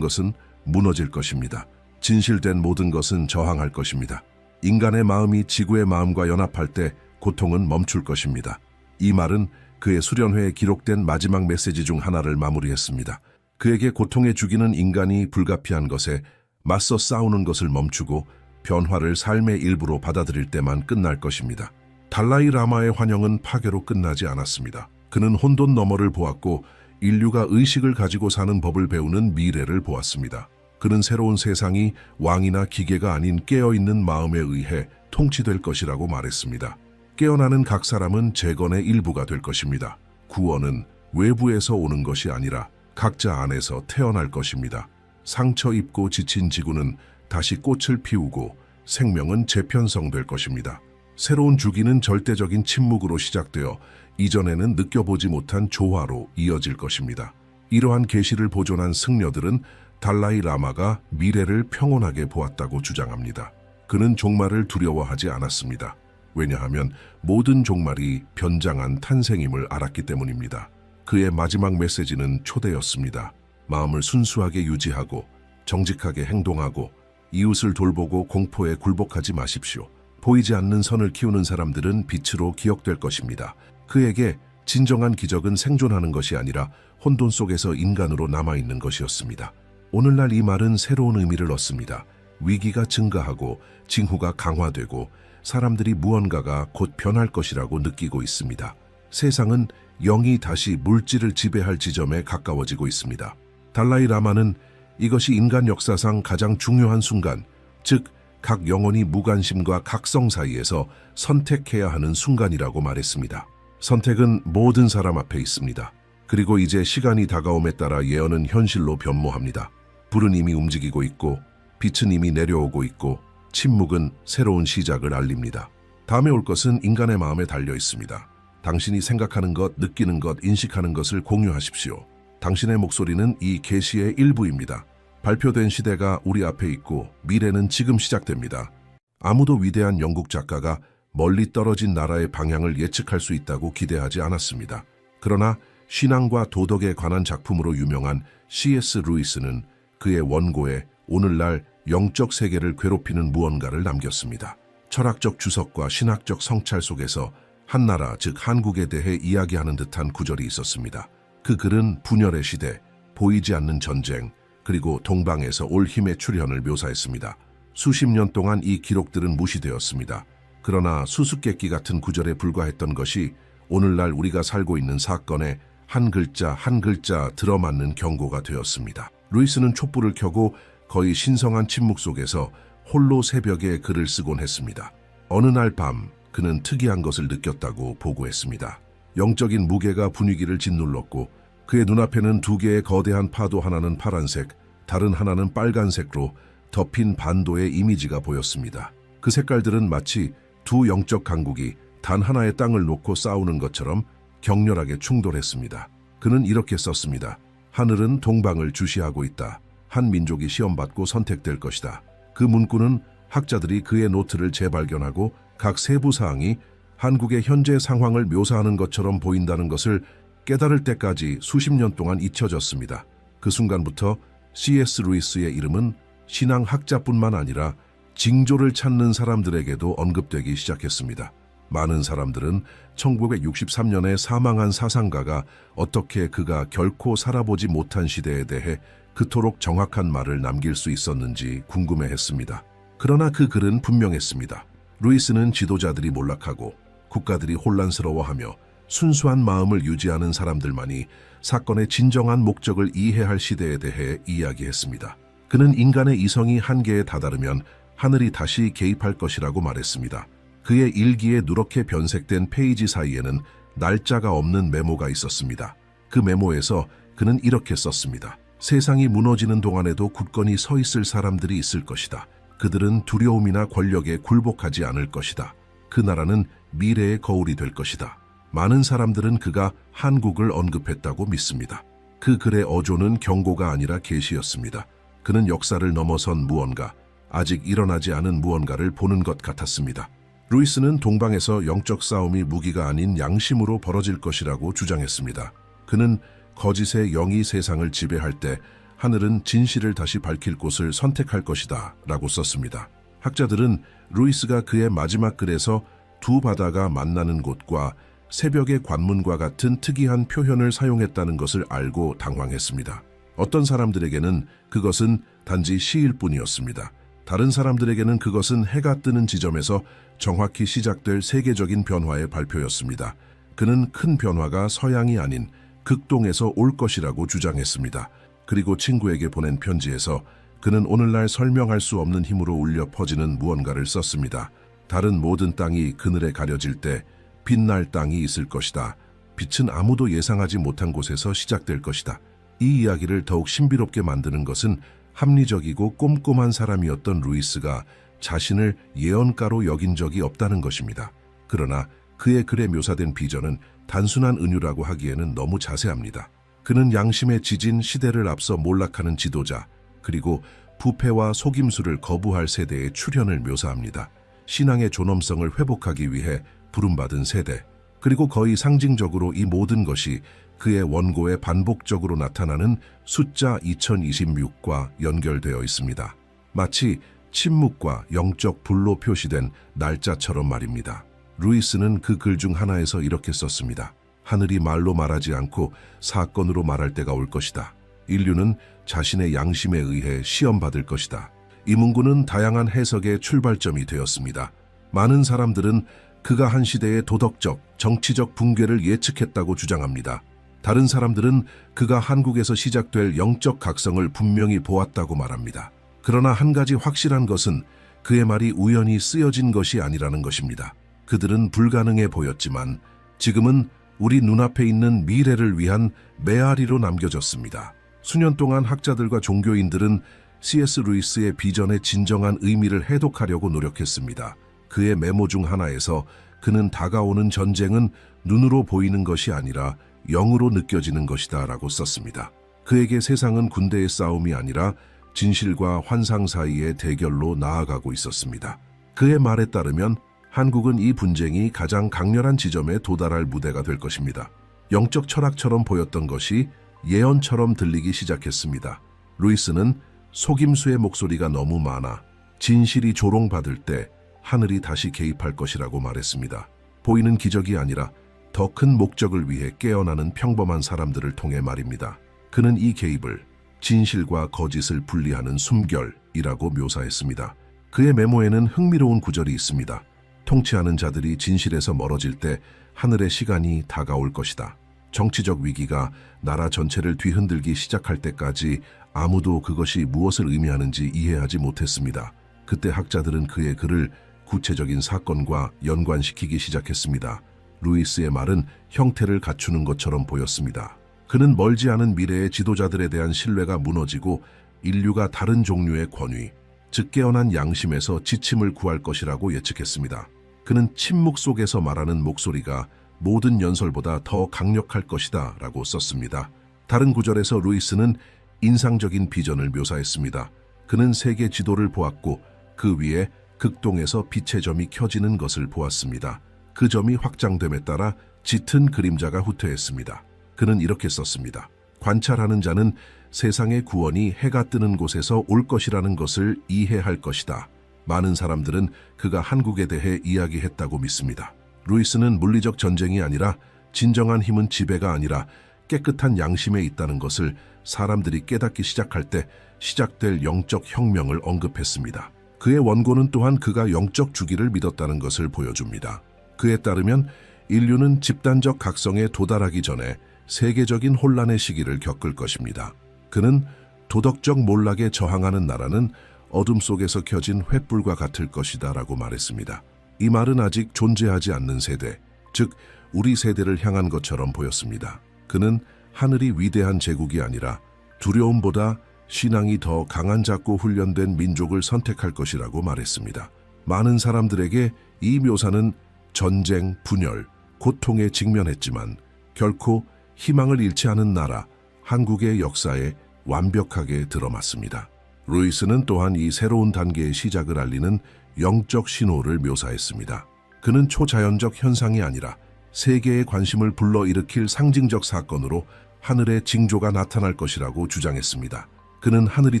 것은 무너질 것입니다. 진실된 모든 것은 저항할 것입니다. 인간의 마음이 지구의 마음과 연합할 때 고통은 멈출 것입니다. 이 말은 그의 수련회에 기록된 마지막 메시지 중 하나를 마무리했습니다. 그에게 고통에 죽이는 인간이 불가피한 것에 맞서 싸우는 것을 멈추고 변화를 삶의 일부로 받아들일 때만 끝날 것입니다. 달라이 라마의 환영은 파괴로 끝나지 않았습니다. 그는 혼돈 너머를 보았고 인류가 의식을 가지고 사는 법을 배우는 미래를 보았습니다. 그는 새로운 세상이 왕이나 기계가 아닌 깨어있는 마음에 의해 통치될 것이라고 말했습니다. 깨어나는 각 사람은 재건의 일부가 될 것입니다. 구원은 외부에서 오는 것이 아니라 각자 안에서 태어날 것입니다. 상처 입고 지친 지구는 다시 꽃을 피우고 생명은 재편성될 것입니다. 새로운 주기는 절대적인 침묵으로 시작되어 이전에는 느껴보지 못한 조화로 이어질 것입니다. 이러한 계시를 보존한 승려들은 달라이 라마가 미래를 평온하게 보았다고 주장합니다. 그는 종말을 두려워하지 않았습니다. 왜냐하면 모든 종말이 변장한 탄생임을 알았기 때문입니다. 그의 마지막 메시지는 초대였습니다. 마음을 순수하게 유지하고 정직하게 행동하고 이웃을 돌보고 공포에 굴복하지 마십시오. 보이지 않는 선을 키우는 사람들은 빛으로 기억될 것입니다. 그에게 진정한 기적은 생존하는 것이 아니라 혼돈 속에서 인간으로 남아있는 것이었습니다. 오늘날 이 말은 새로운 의미를 얻습니다. 위기가 증가하고 징후가 강화되고 사람들이 무언가가 곧 변할 것이라고 느끼고 있습니다. 세상은 영이 다시 물질을 지배할 지점에 가까워지고 있습니다. 달라이 라마는 이것이 인간 역사상 가장 중요한 순간, 즉 각 영혼이 무관심과 각성 사이에서 선택해야 하는 순간이라고 말했습니다. 선택은 모든 사람 앞에 있습니다. 그리고 이제 시간이 다가옴에 따라 예언은 현실로 변모합니다. 불은 이미 움직이고 있고 빛은 이미 내려오고 있고 침묵은 새로운 시작을 알립니다. 다음에 올 것은 인간의 마음에 달려 있습니다. 당신이 생각하는 것, 느끼는 것, 인식하는 것을 공유하십시오. 당신의 목소리는 이 계시의 일부입니다. 발표된 시대가 우리 앞에 있고 미래는 지금 시작됩니다. 아무도 위대한 영국 작가가 멀리 떨어진 나라의 방향을 예측할 수 있다고 기대하지 않았습니다. 그러나 신앙과 도덕에 관한 작품으로 유명한 C.S. 루이스는 그의 원고에 오늘날 영적 세계를 괴롭히는 무언가를 남겼습니다. 철학적 주석과 신학적 성찰 속에서 한 나라, 즉 한국에 대해 이야기하는 듯한 구절이 있었습니다. 그 글은 분열의 시대, 보이지 않는 전쟁, 그리고 동방에서 올 힘의 출현을 묘사했습니다. 수십 년 동안 이 기록들은 무시되었습니다. 그러나 수수께끼 같은 구절에 불과했던 것이 오늘날 우리가 살고 있는 사건에 한 글자 한 글자 들어맞는 경고가 되었습니다. 루이스는 촛불을 켜고 거의 신성한 침묵 속에서 홀로 새벽에 글을 쓰곤 했습니다. 어느 날 밤 그는 특이한 것을 느꼈다고 보고했습니다. 영적인 무게가 분위기를 짓눌렀고 그의 눈앞에는 두 개의 거대한 파도, 하나는 파란색, 다른 하나는 빨간색으로 덮인 반도의 이미지가 보였습니다. 그 색깔들은 마치 두 영적 강국이 단 하나의 땅을 놓고 싸우는 것처럼 격렬하게 충돌했습니다. 그는 이렇게 썼습니다. 하늘은 동방을 주시하고 있다. 한 민족이 시험받고 선택될 것이다. 그 문구는 학자들이 그의 노트를 재발견하고 각 세부 사항이 한국의 현재 상황을 묘사하는 것처럼 보인다는 것을 깨달을 때까지 수십 년 동안 잊혀졌습니다. 그 순간부터 C.S. 루이스의 이름은 신앙학자뿐만 아니라 징조를 찾는 사람들에게도 언급되기 시작했습니다. 많은 사람들은 1963년에 사망한 사상가가 어떻게 그가 결코 살아보지 못한 시대에 대해 그토록 정확한 말을 남길 수 있었는지 궁금해했습니다. 그러나 그 글은 분명했습니다. 루이스는 지도자들이 몰락하고 국가들이 혼란스러워하며 순수한 마음을 유지하는 사람들만이 사건의 진정한 목적을 이해할 시대에 대해 이야기했습니다. 그는 인간의 이성이 한계에 다다르면 하늘이 다시 개입할 것이라고 말했습니다. 그의 일기에 누렇게 변색된 페이지 사이에는 날짜가 없는 메모가 있었습니다. 그 메모에서 그는 이렇게 썼습니다. 세상이 무너지는 동안에도 굳건히 서 있을 사람들이 있을 것이다. 그들은 두려움이나 권력에 굴복하지 않을 것이다. 그 나라는 미래의 거울이 될 것이다. 많은 사람들은 그가 한국을 언급했다고 믿습니다. 그 글의 어조는 경고가 아니라 계시였습니다. 그는 역사를 넘어선 무언가, 아직 일어나지 않은 무언가를 보는 것 같았습니다. 루이스는 동방에서 영적 싸움이 무기가 아닌 양심으로 벌어질 것이라고 주장했습니다. 그는 거짓의 영이 세상을 지배할 때 하늘은 진실을 다시 밝힐 곳을 선택할 것이다 라고 썼습니다. 학자들은 루이스가 그의 마지막 글에서 두 바다가 만나는 곳과 새벽의 관문과 같은 특이한 표현을 사용했다는 것을 알고 당황했습니다. 어떤 사람들에게는 그것은 단지 시일 뿐이었습니다. 다른 사람들에게는 그것은 해가 뜨는 지점에서 정확히 시작될 세계적인 변화의 발표였습니다. 그는 큰 변화가 서양이 아닌 극동에서 올 것이라고 주장했습니다. 그리고 친구에게 보낸 편지에서 그는 오늘날 설명할 수 없는 힘으로 울려 퍼지는 무언가를 썼습니다. 다른 모든 땅이 그늘에 가려질 때 빛날 땅이 있을 것이다. 빛은 아무도 예상하지 못한 곳에서 시작될 것이다. 이 이야기를 더욱 신비롭게 만드는 것은 합리적이고 꼼꼼한 사람이었던 루이스가 자신을 예언가로 여긴 적이 없다는 것입니다. 그러나 그의 글에 묘사된 비전은 단순한 은유라고 하기에는 너무 자세합니다. 그는 양심에 지진 시대를 앞서 몰락하는 지도자, 그리고 부패와 속임수를 거부할 세대의 출현을 묘사합니다. 신앙의 존엄성을 회복하기 위해 부름받은 세대, 그리고 거의 상징적으로 이 모든 것이 그의 원고에 반복적으로 나타나는 숫자 2026과 연결되어 있습니다. 마치 침묵과 영적 불로 표시된 날짜처럼 말입니다. 루이스는 그 글 중 하나에서 이렇게 썼습니다. 하늘이 말로 말하지 않고 사건으로 말할 때가 올 것이다. 인류는 자신의 양심에 의해 시험받을 것이다. 이 문구는 다양한 해석의 출발점이 되었습니다. 많은 사람들은 그가 한 시대의 도덕적, 정치적 붕괴를 예측했다고 주장합니다. 다른 사람들은 그가 한국에서 시작될 영적 각성을 분명히 보았다고 말합니다. 그러나 한 가지 확실한 것은 그의 말이 우연히 쓰여진 것이 아니라는 것입니다. 그들은 불가능해 보였지만 지금은 우리 눈앞에 있는 미래를 위한 메아리로 남겨졌습니다. 수년 동안 학자들과 종교인들은 C.S. 루이스의 비전의 진정한 의미를 해독하려고 노력했습니다. 그의 메모 중 하나에서 그는 다가오는 전쟁은 눈으로 보이는 것이 아니라 영으로 느껴지는 것이다 라고 썼습니다. 그에게 세상은 군대의 싸움이 아니라 진실과 환상 사이의 대결로 나아가고 있었습니다. 그의 말에 따르면 한국은 이 분쟁이 가장 강렬한 지점에 도달할 무대가 될 것입니다. 영적 철학처럼 보였던 것이 예언처럼 들리기 시작했습니다. 루이스는 속임수의 목소리가 너무 많아 진실이 조롱받을 때 하늘이 다시 개입할 것이라고 말했습니다. 보이는 기적이 아니라 더 큰 목적을 위해 깨어나는 평범한 사람들을 통해 말입니다. 그는 이 개입을 진실과 거짓을 분리하는 숨결이라고 묘사했습니다. 그의 메모에는 흥미로운 구절이 있습니다. 통치하는 자들이 진실에서 멀어질 때 하늘의 시간이 다가올 것이다. 정치적 위기가 나라 전체를 뒤흔들기 시작할 때까지 아무도 그것이 무엇을 의미하는지 이해하지 못했습니다. 그때 학자들은 그의 글을 구체적인 사건과 연관시키기 시작했습니다. 루이스의 말은 형태를 갖추는 것처럼 보였습니다. 그는 멀지 않은 미래의 지도자들에 대한 신뢰가 무너지고 인류가 다른 종류의 권위, 즉 깨어난 양심에서 지침을 구할 것이라고 예측했습니다. 그는 침묵 속에서 말하는 목소리가 모든 연설보다 더 강력할 것이다 라고 썼습니다. 다른 구절에서 루이스는 인상적인 비전을 묘사했습니다. 그는 세계 지도를 보았고 그 위에 극동에서 빛의 점이 켜지는 것을 보았습니다. 그 점이 확장됨에 따라 짙은 그림자가 후퇴했습니다. 그는 이렇게 썼습니다. 관찰하는 자는 세상의 구원이 해가 뜨는 곳에서 올 것이라는 것을 이해할 것이다. 많은 사람들은 그가 한국에 대해 이야기했다고 믿습니다. 루이스는 물리적 전쟁이 아니라 진정한 힘은 지배가 아니라 깨끗한 양심에 있다는 것을 사람들이 깨닫기 시작할 때 시작될 영적 혁명을 언급했습니다. 그의 원고는 또한 그가 영적 주기를 믿었다는 것을 보여줍니다. 그에 따르면 인류는 집단적 각성에 도달하기 전에 세계적인 혼란의 시기를 겪을 것입니다. 그는 도덕적 몰락에 저항하는 나라는 어둠 속에서 켜진 횃불과 같을 것이다 라고 말했습니다. 이 말은 아직 존재하지 않는 세대, 즉 우리 세대를 향한 것처럼 보였습니다. 그는 하늘이 위대한 제국이 아니라 두려움보다 신앙이 더 강한 작고 훈련된 민족을 선택할 것이라고 말했습니다. 많은 사람들에게 이 묘사는 전쟁, 분열, 고통에 직면했지만 결코 희망을 잃지 않은 나라, 한국의 역사에 완벽하게 들어맞습니다. 루이스는 또한 이 새로운 단계의 시작을 알리는 영적 신호를 묘사했습니다. 그는 초자연적 현상이 아니라 세계의 관심을 불러일으킬 상징적 사건으로 하늘의 징조가 나타날 것이라고 주장했습니다. 그는 하늘이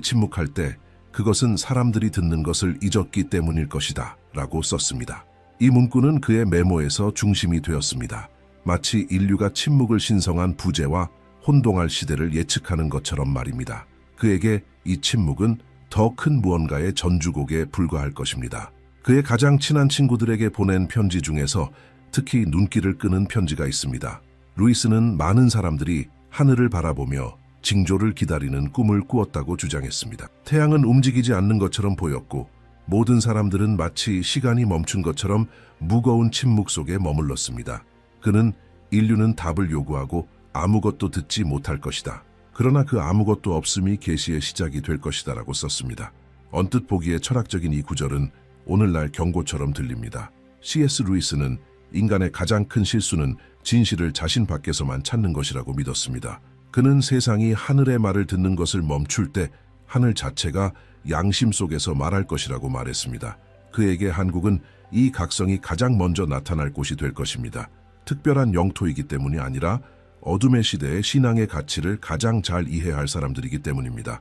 침묵할 때 그것은 사람들이 듣는 것을 잊었기 때문일 것이다 라고 썼습니다. 이 문구는 그의 메모에서 중심이 되었습니다. 마치 인류가 침묵을 신성한 부재와 혼동할 시대를 예측하는 것처럼 말입니다. 그에게 이 침묵은 더 큰 무언가의 전주곡에 불과할 것입니다. 그의 가장 친한 친구들에게 보낸 편지 중에서 특히 눈길을 끄는 편지가 있습니다. 루이스는 많은 사람들이 하늘을 바라보며 징조를 기다리는 꿈을 꾸었다고 주장했습니다. 태양은 움직이지 않는 것처럼 보였고 모든 사람들은 마치 시간이 멈춘 것처럼 무거운 침묵 속에 머물렀습니다. 그는 인류는 답을 요구하고 아무것도 듣지 못할 것이다. 그러나 그 아무것도 없음이 계시의 시작이 될 것이다 라고 썼습니다. 언뜻 보기에 철학적인 이 구절은 오늘날 경고처럼 들립니다. C.S. 루이스는 인간의 가장 큰 실수는 진실을 자신 밖에서만 찾는 것이라고 믿었습니다. 그는 세상이 하늘의 말을 듣는 것을 멈출 때 하늘 자체가 양심 속에서 말할 것이라고 말했습니다. 그에게 한국은 이 각성이 가장 먼저 나타날 곳이 될 것입니다. 특별한 영토이기 때문이 아니라 어둠의 시대의 신앙의 가치를 가장 잘 이해할 사람들이기 때문입니다.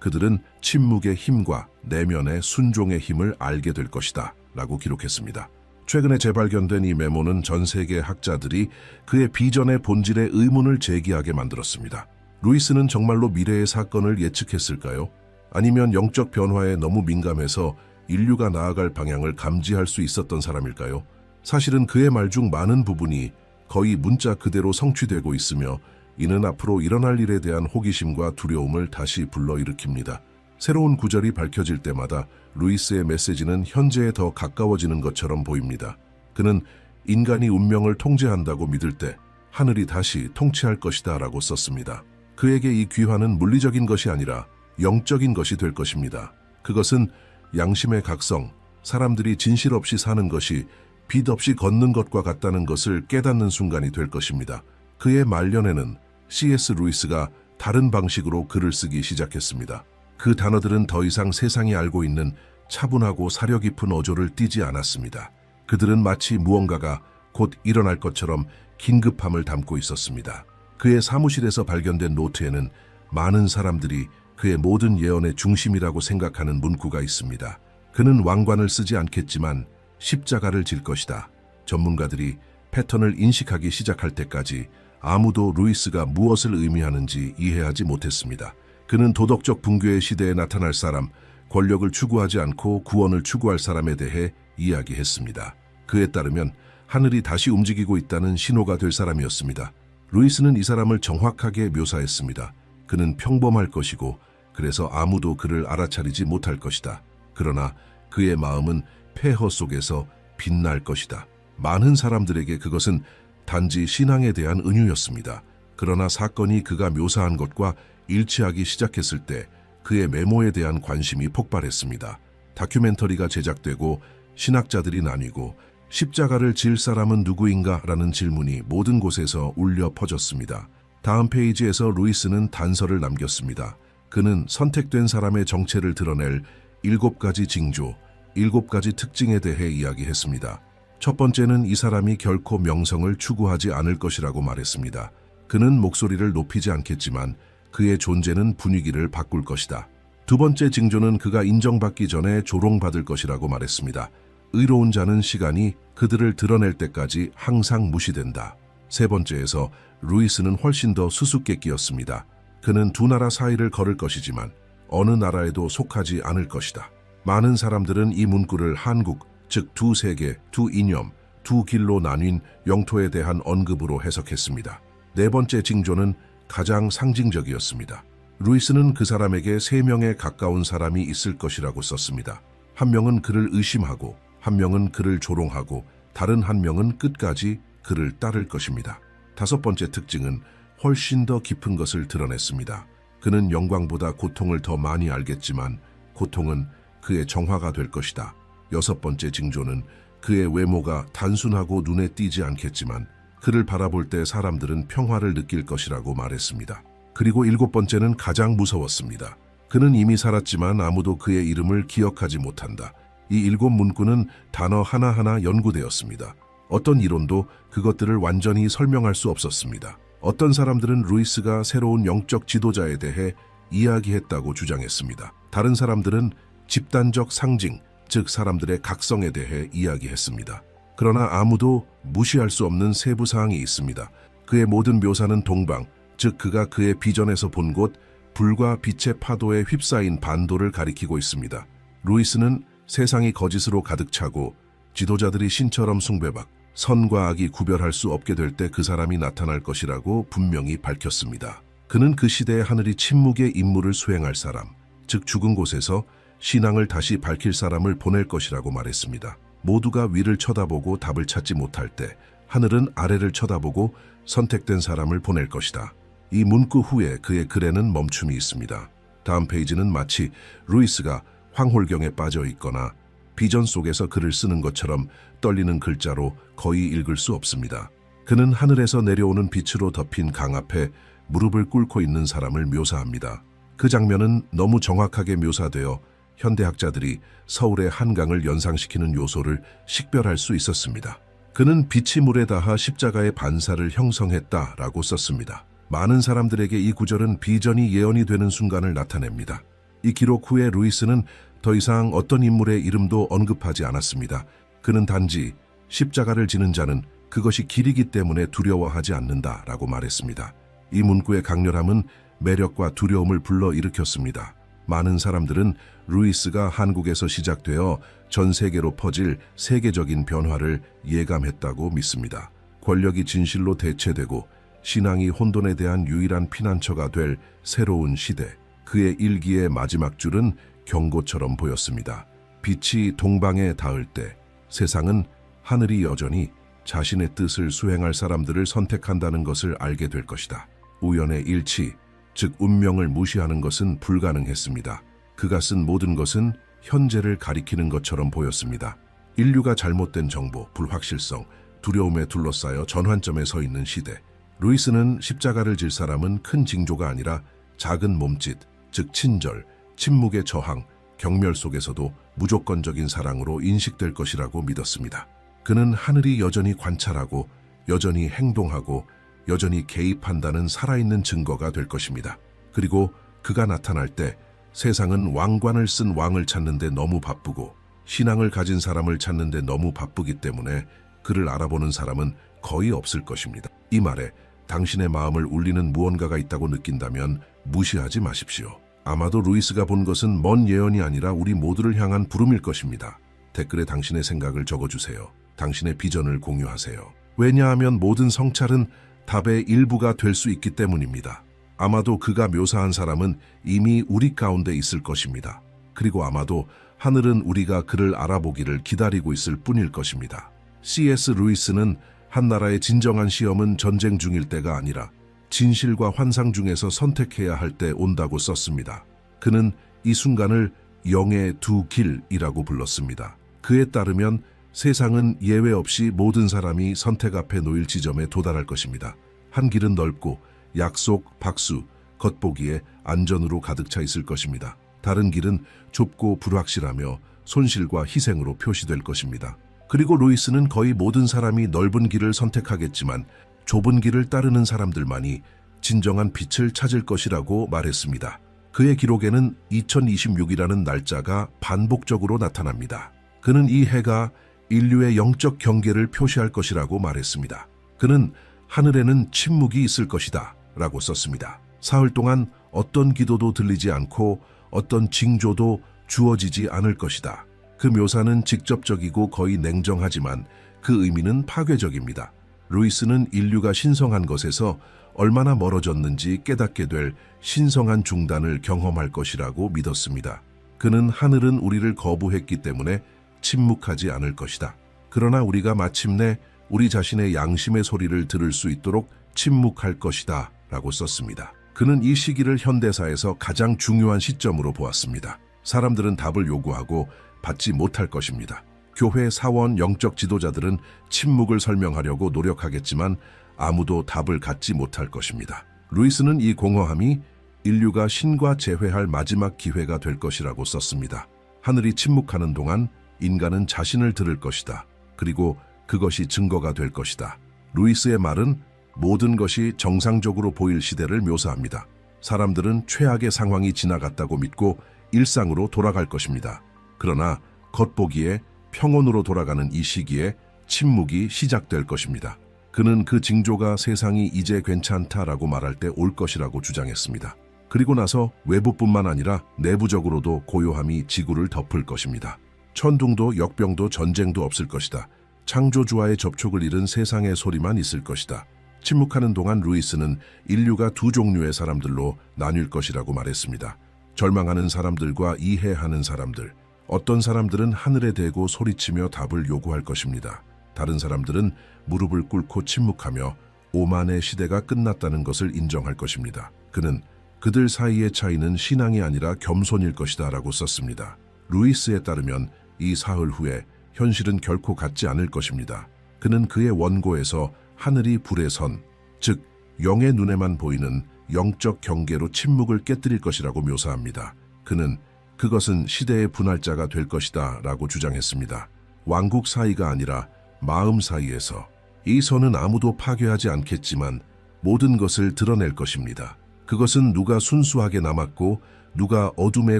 그들은 침묵의 힘과 내면의 순종의 힘을 알게 될 것이다 라고 기록했습니다. 최근에 재발견된 이 메모는 전 세계 학자들이 그의 비전의 본질에 의문을 제기하게 만들었습니다. 루이스는 정말로 미래의 사건을 예측했을까요? 아니면 영적 변화에 너무 민감해서 인류가 나아갈 방향을 감지할 수 있었던 사람일까요? 사실은 그의 말 중 많은 부분이 거의 문자 그대로 성취되고 있으며 이는 앞으로 일어날 일에 대한 호기심과 두려움을 다시 불러일으킵니다. 새로운 구절이 밝혀질 때마다 루이스의 메시지는 현재에 더 가까워지는 것처럼 보입니다. 그는 인간이 운명을 통제한다고 믿을 때 하늘이 다시 통치할 것이다 라고 썼습니다. 그에게 이 귀환은 물리적인 것이 아니라 영적인 것이 될 것입니다. 그것은 양심의 각성, 사람들이 진실 없이 사는 것이 빛 없이 걷는 것과 같다는 것을 깨닫는 순간이 될 것입니다. 그의 말년에는 C.S. 루이스가 다른 방식으로 글을 쓰기 시작했습니다. 그 단어들은 더 이상 세상이 알고 있는 차분하고 사려 깊은 어조를 띠지 않았습니다. 그들은 마치 무언가가 곧 일어날 것처럼 긴급함을 담고 있었습니다. 그의 사무실에서 발견된 노트에는 많은 사람들이 그의 모든 예언의 중심이라고 생각하는 문구가 있습니다. 그는 왕관을 쓰지 않겠지만 십자가를 질 것이다. 전문가들이 패턴을 인식하기 시작할 때까지 아무도 루이스가 무엇을 의미하는지 이해하지 못했습니다. 그는 도덕적 붕괴의 시대에 나타날 사람, 권력을 추구하지 않고 구원을 추구할 사람에 대해 이야기했습니다. 그에 따르면 하늘이 다시 움직이고 있다는 신호가 될 사람이었습니다. 루이스는 이 사람을 정확하게 묘사했습니다. 그는 평범할 것이고 그래서 아무도 그를 알아차리지 못할 것이다. 그러나 그의 마음은 폐허 속에서 빛날 것이다. 많은 사람들에게 그것은 단지 신앙에 대한 은유였습니다. 그러나 사건이 그가 묘사한 것과 일치하기 시작했을 때 그의 메모에 대한 관심이 폭발했습니다. 다큐멘터리가 제작되고 신학자들이 나뉘고 십자가를 질 사람은 누구인가? 라는 질문이 모든 곳에서 울려 퍼졌습니다. 다음 페이지에서 루이스는 단서를 남겼습니다. 그는 선택된 사람의 정체를 드러낼 7가지 징조, 7가지 특징에 대해 이야기했습니다. 첫 번째는 이 사람이 결코 명성을 추구하지 않을 것이라고 말했습니다. 그는 목소리를 높이지 않겠지만 그의 존재는 분위기를 바꿀 것이다. 두 번째 징조는 그가 인정받기 전에 조롱받을 것이라고 말했습니다. 의로운 자는 시간이 그들을 드러낼 때까지 항상 무시된다. 세 번째에서 루이스는 훨씬 더 수수께끼였습니다. 그는 두 나라 사이를 걸을 것이지만 어느 나라에도 속하지 않을 것이다. 많은 사람들은 이 문구를 한국, 즉 두 세계, 두 이념, 두 길로 나뉜 영토에 대한 언급으로 해석했습니다. 네 번째 징조는 가장 상징적이었습니다. 루이스는 그 사람에게 3명에 가까운 사람이 있을 것이라고 썼습니다. 한 명은 그를 의심하고, 한 명은 그를 조롱하고, 다른 한 명은 끝까지 그를 따를 것입니다. 5번째 특징은 훨씬 더 깊은 것을 드러냈습니다. 그는 영광보다 고통을 더 많이 알겠지만 고통은 그의 정화가 될 것이다. 6번째 징조는 그의 외모가 단순하고 눈에 띄지 않겠지만 그를 바라볼 때 사람들은 평화를 느낄 것이라고 말했습니다. 그리고 7번째는 가장 무서웠습니다. 그는 이미 살았지만 아무도 그의 이름을 기억하지 못한다. 이 7문구는 단어 하나하나 연구되었습니다. 어떤 이론도 그것들을 완전히 설명할 수 없었습니다. 어떤 사람들은 루이스가 새로운 영적 지도자에 대해 이야기했다고 주장했습니다. 다른 사람들은 집단적 상징, 즉 사람들의 각성에 대해 이야기했습니다. 그러나 아무도 무시할 수 없는 세부 사항이 있습니다. 그의 모든 묘사는 동방, 즉 그가 그의 비전에서 본 곳, 불과 빛의 파도에 휩싸인 반도를 가리키고 있습니다. 루이스는 세상이 거짓으로 가득 차고 지도자들이 신처럼 숭배받, 선과 악이 구별할 수 없게 될 때 그 사람이 나타날 것이라고 분명히 밝혔습니다. 그는 그 시대의 하늘이 침묵의 임무를 수행할 사람, 즉 죽은 곳에서 신앙을 다시 밝힐 사람을 보낼 것이라고 말했습니다. 모두가 위를 쳐다보고 답을 찾지 못할 때 하늘은 아래를 쳐다보고 선택된 사람을 보낼 것이다. 이 문구 후에 그의 글에는 멈춤이 있습니다. 다음 페이지는 마치 루이스가 황홀경에 빠져 있거나 비전 속에서 글을 쓰는 것처럼 떨리는 글자로 거의 읽을 수 없습니다. 그는 하늘에서 내려오는 빛으로 덮인 강 앞에 무릎을 꿇고 있는 사람을 묘사합니다. 그 장면은 너무 정확하게 묘사되어 현대학자들이 서울의 한강을 연상시키는 요소를 식별할 수 있었습니다. 그는 빛이 물에 닿아 십자가의 반사를 형성했다라고 썼습니다. 많은 사람들에게 이 구절은 비전이 예언이 되는 순간을 나타냅니다. 이 기록 후에 루이스는 더 이상 어떤 인물의 이름도 언급하지 않았습니다. 그는 단지 십자가를 지는 자는 그것이 길이기 때문에 두려워하지 않는다라고 말했습니다. 이 문구의 강렬함은 매력과 두려움을 불러일으켰습니다. 많은 사람들은 루이스가 한국에서 시작되어 전 세계로 퍼질 세계적인 변화를 예감했다고 믿습니다. 권력이 진실로 대체되고 신앙이 혼돈에 대한 유일한 피난처가 될 새로운 시대. 그의 일기의 마지막 줄은 경고처럼 보였습니다. 빛이 동방에 닿을 때 세상은 하늘이 여전히 자신의 뜻을 수행할 사람들을 선택한다는 것을 알게 될 것이다. 우연의 일치, 즉 운명을 무시하는 것은 불가능했습니다. 그가 쓴 모든 것은 현재를 가리키는 것처럼 보였습니다. 인류가 잘못된 정보, 불확실성, 두려움에 둘러싸여 전환점에 서 있는 시대. 루이스는 십자가를 질 사람은 큰 징조가 아니라 작은 몸짓, 즉 친절, 침묵의 저항, 경멸 속에서도 무조건적인 사랑으로 인식될 것이라고 믿었습니다. 그는 하늘이 여전히 관찰하고 여전히 행동하고 여전히 개입한다는 살아있는 증거가 될 것입니다. 그리고 그가 나타날 때 세상은 왕관을 쓴 왕을 찾는데 너무 바쁘고 신앙을 가진 사람을 찾는데 너무 바쁘기 때문에 그를 알아보는 사람은 거의 없을 것입니다. 이 말에 당신의 마음을 울리는 무언가가 있다고 느낀다면 무시하지 마십시오. 아마도 루이스가 본 것은 먼 예언이 아니라 우리 모두를 향한 부름일 것입니다. 댓글에 당신의 생각을 적어주세요. 당신의 비전을 공유하세요. 왜냐하면 모든 성찰은 답의 일부가 될 수 있기 때문입니다. 아마도 그가 묘사한 사람은 이미 우리 가운데 있을 것입니다. 그리고 아마도 하늘은 우리가 그를 알아보기를 기다리고 있을 뿐일 것입니다. C.S. 루이스는 한 나라의 진정한 시험은 전쟁 중일 때가 아니라 진실과 환상 중에서 선택해야 할 때 온다고 썼습니다. 그는 이 순간을 영의 두 길이라고 불렀습니다. 그에 따르면 세상은 예외 없이 모든 사람이 선택 앞에 놓일 지점에 도달할 것입니다. 한 길은 넓고 약속, 박수, 겉보기에 안전으로 가득 차 있을 것입니다. 다른 길은 좁고 불확실하며 손실과 희생으로 표시될 것입니다. 그리고 루이스는 거의 모든 사람이 넓은 길을 선택하겠지만 좁은 길을 따르는 사람들만이 진정한 빛을 찾을 것이라고 말했습니다. 그의 기록에는 2026이라는 날짜가 반복적으로 나타납니다. 그는 이 해가 인류의 영적 경계를 표시할 것이라고 말했습니다. 그는 하늘에는 침묵이 있을 것이다 라고 썼습니다. 사흘 동안 어떤 기도도 들리지 않고 어떤 징조도 주어지지 않을 것이다. 그 묘사는 직접적이고 거의 냉정하지만 그 의미는 파괴적입니다. 루이스는 인류가 신성한 것에서 얼마나 멀어졌는지 깨닫게 될 신성한 중단을 경험할 것이라고 믿었습니다. 그는 하늘은 우리를 거부했기 때문에 침묵하지 않을 것이다. 그러나 우리가 마침내 우리 자신의 양심의 소리를 들을 수 있도록 침묵할 것이다 라고 썼습니다. 그는 이 시기를 현대사에서 가장 중요한 시점으로 보았습니다. 사람들은 답을 요구하고 받지 못할 것입니다. 교회, 사원, 영적 지도자들은 침묵을 설명하려고 노력하겠지만 아무도 답을 갖지 못할 것입니다. 루이스는 이 공허함이 인류가 신과 재회할 마지막 기회가 될 것이라고 썼습니다. 하늘이 침묵하는 동안 인간은 자신을 들을 것이다. 그리고 그것이 증거가 될 것이다. 루이스의 말은 모든 것이 정상적으로 보일 시대를 묘사합니다. 사람들은 최악의 상황이 지나갔다고 믿고 일상으로 돌아갈 것입니다. 그러나 겉보기에 평온으로 돌아가는 이 시기에 침묵이 시작될 것입니다. 그는 그 징조가 세상이 이제 괜찮다라고 말할 때 올 것이라고 주장했습니다. 그리고 나서 외부뿐만 아니라 내부적으로도 고요함이 지구를 덮을 것입니다. 천둥도 역병도 전쟁도 없을 것이다. 창조주와의 접촉을 잃은 세상의 소리만 있을 것이다. 침묵하는 동안 루이스는 인류가 두 종류의 사람들로 나뉠 것이라고 말했습니다. 절망하는 사람들과 이해하는 사람들. 어떤 사람들은 하늘에 대고 소리치며 답을 요구할 것입니다. 다른 사람들은 무릎을 꿇고 침묵하며 오만의 시대가 끝났다는 것을 인정할 것입니다. 그는 그들 사이의 차이는 신앙이 아니라 겸손일 것이다 라고 썼습니다. 루이스에 따르면 이 사흘 후에 현실은 결코 같지 않을 것입니다. 그는 그의 원고에서 하늘이 불의 선, 즉 영의 눈에만 보이는 영적 경계로 침묵을 깨뜨릴 것이라고 묘사합니다. 그는 그것은 시대의 분할자가 될 것이다 라고 주장했습니다. 왕국 사이가 아니라 마음 사이에서. 이 선은 아무도 파괴하지 않겠지만 모든 것을 드러낼 것입니다. 그것은 누가 순수하게 남았고 누가 어둠에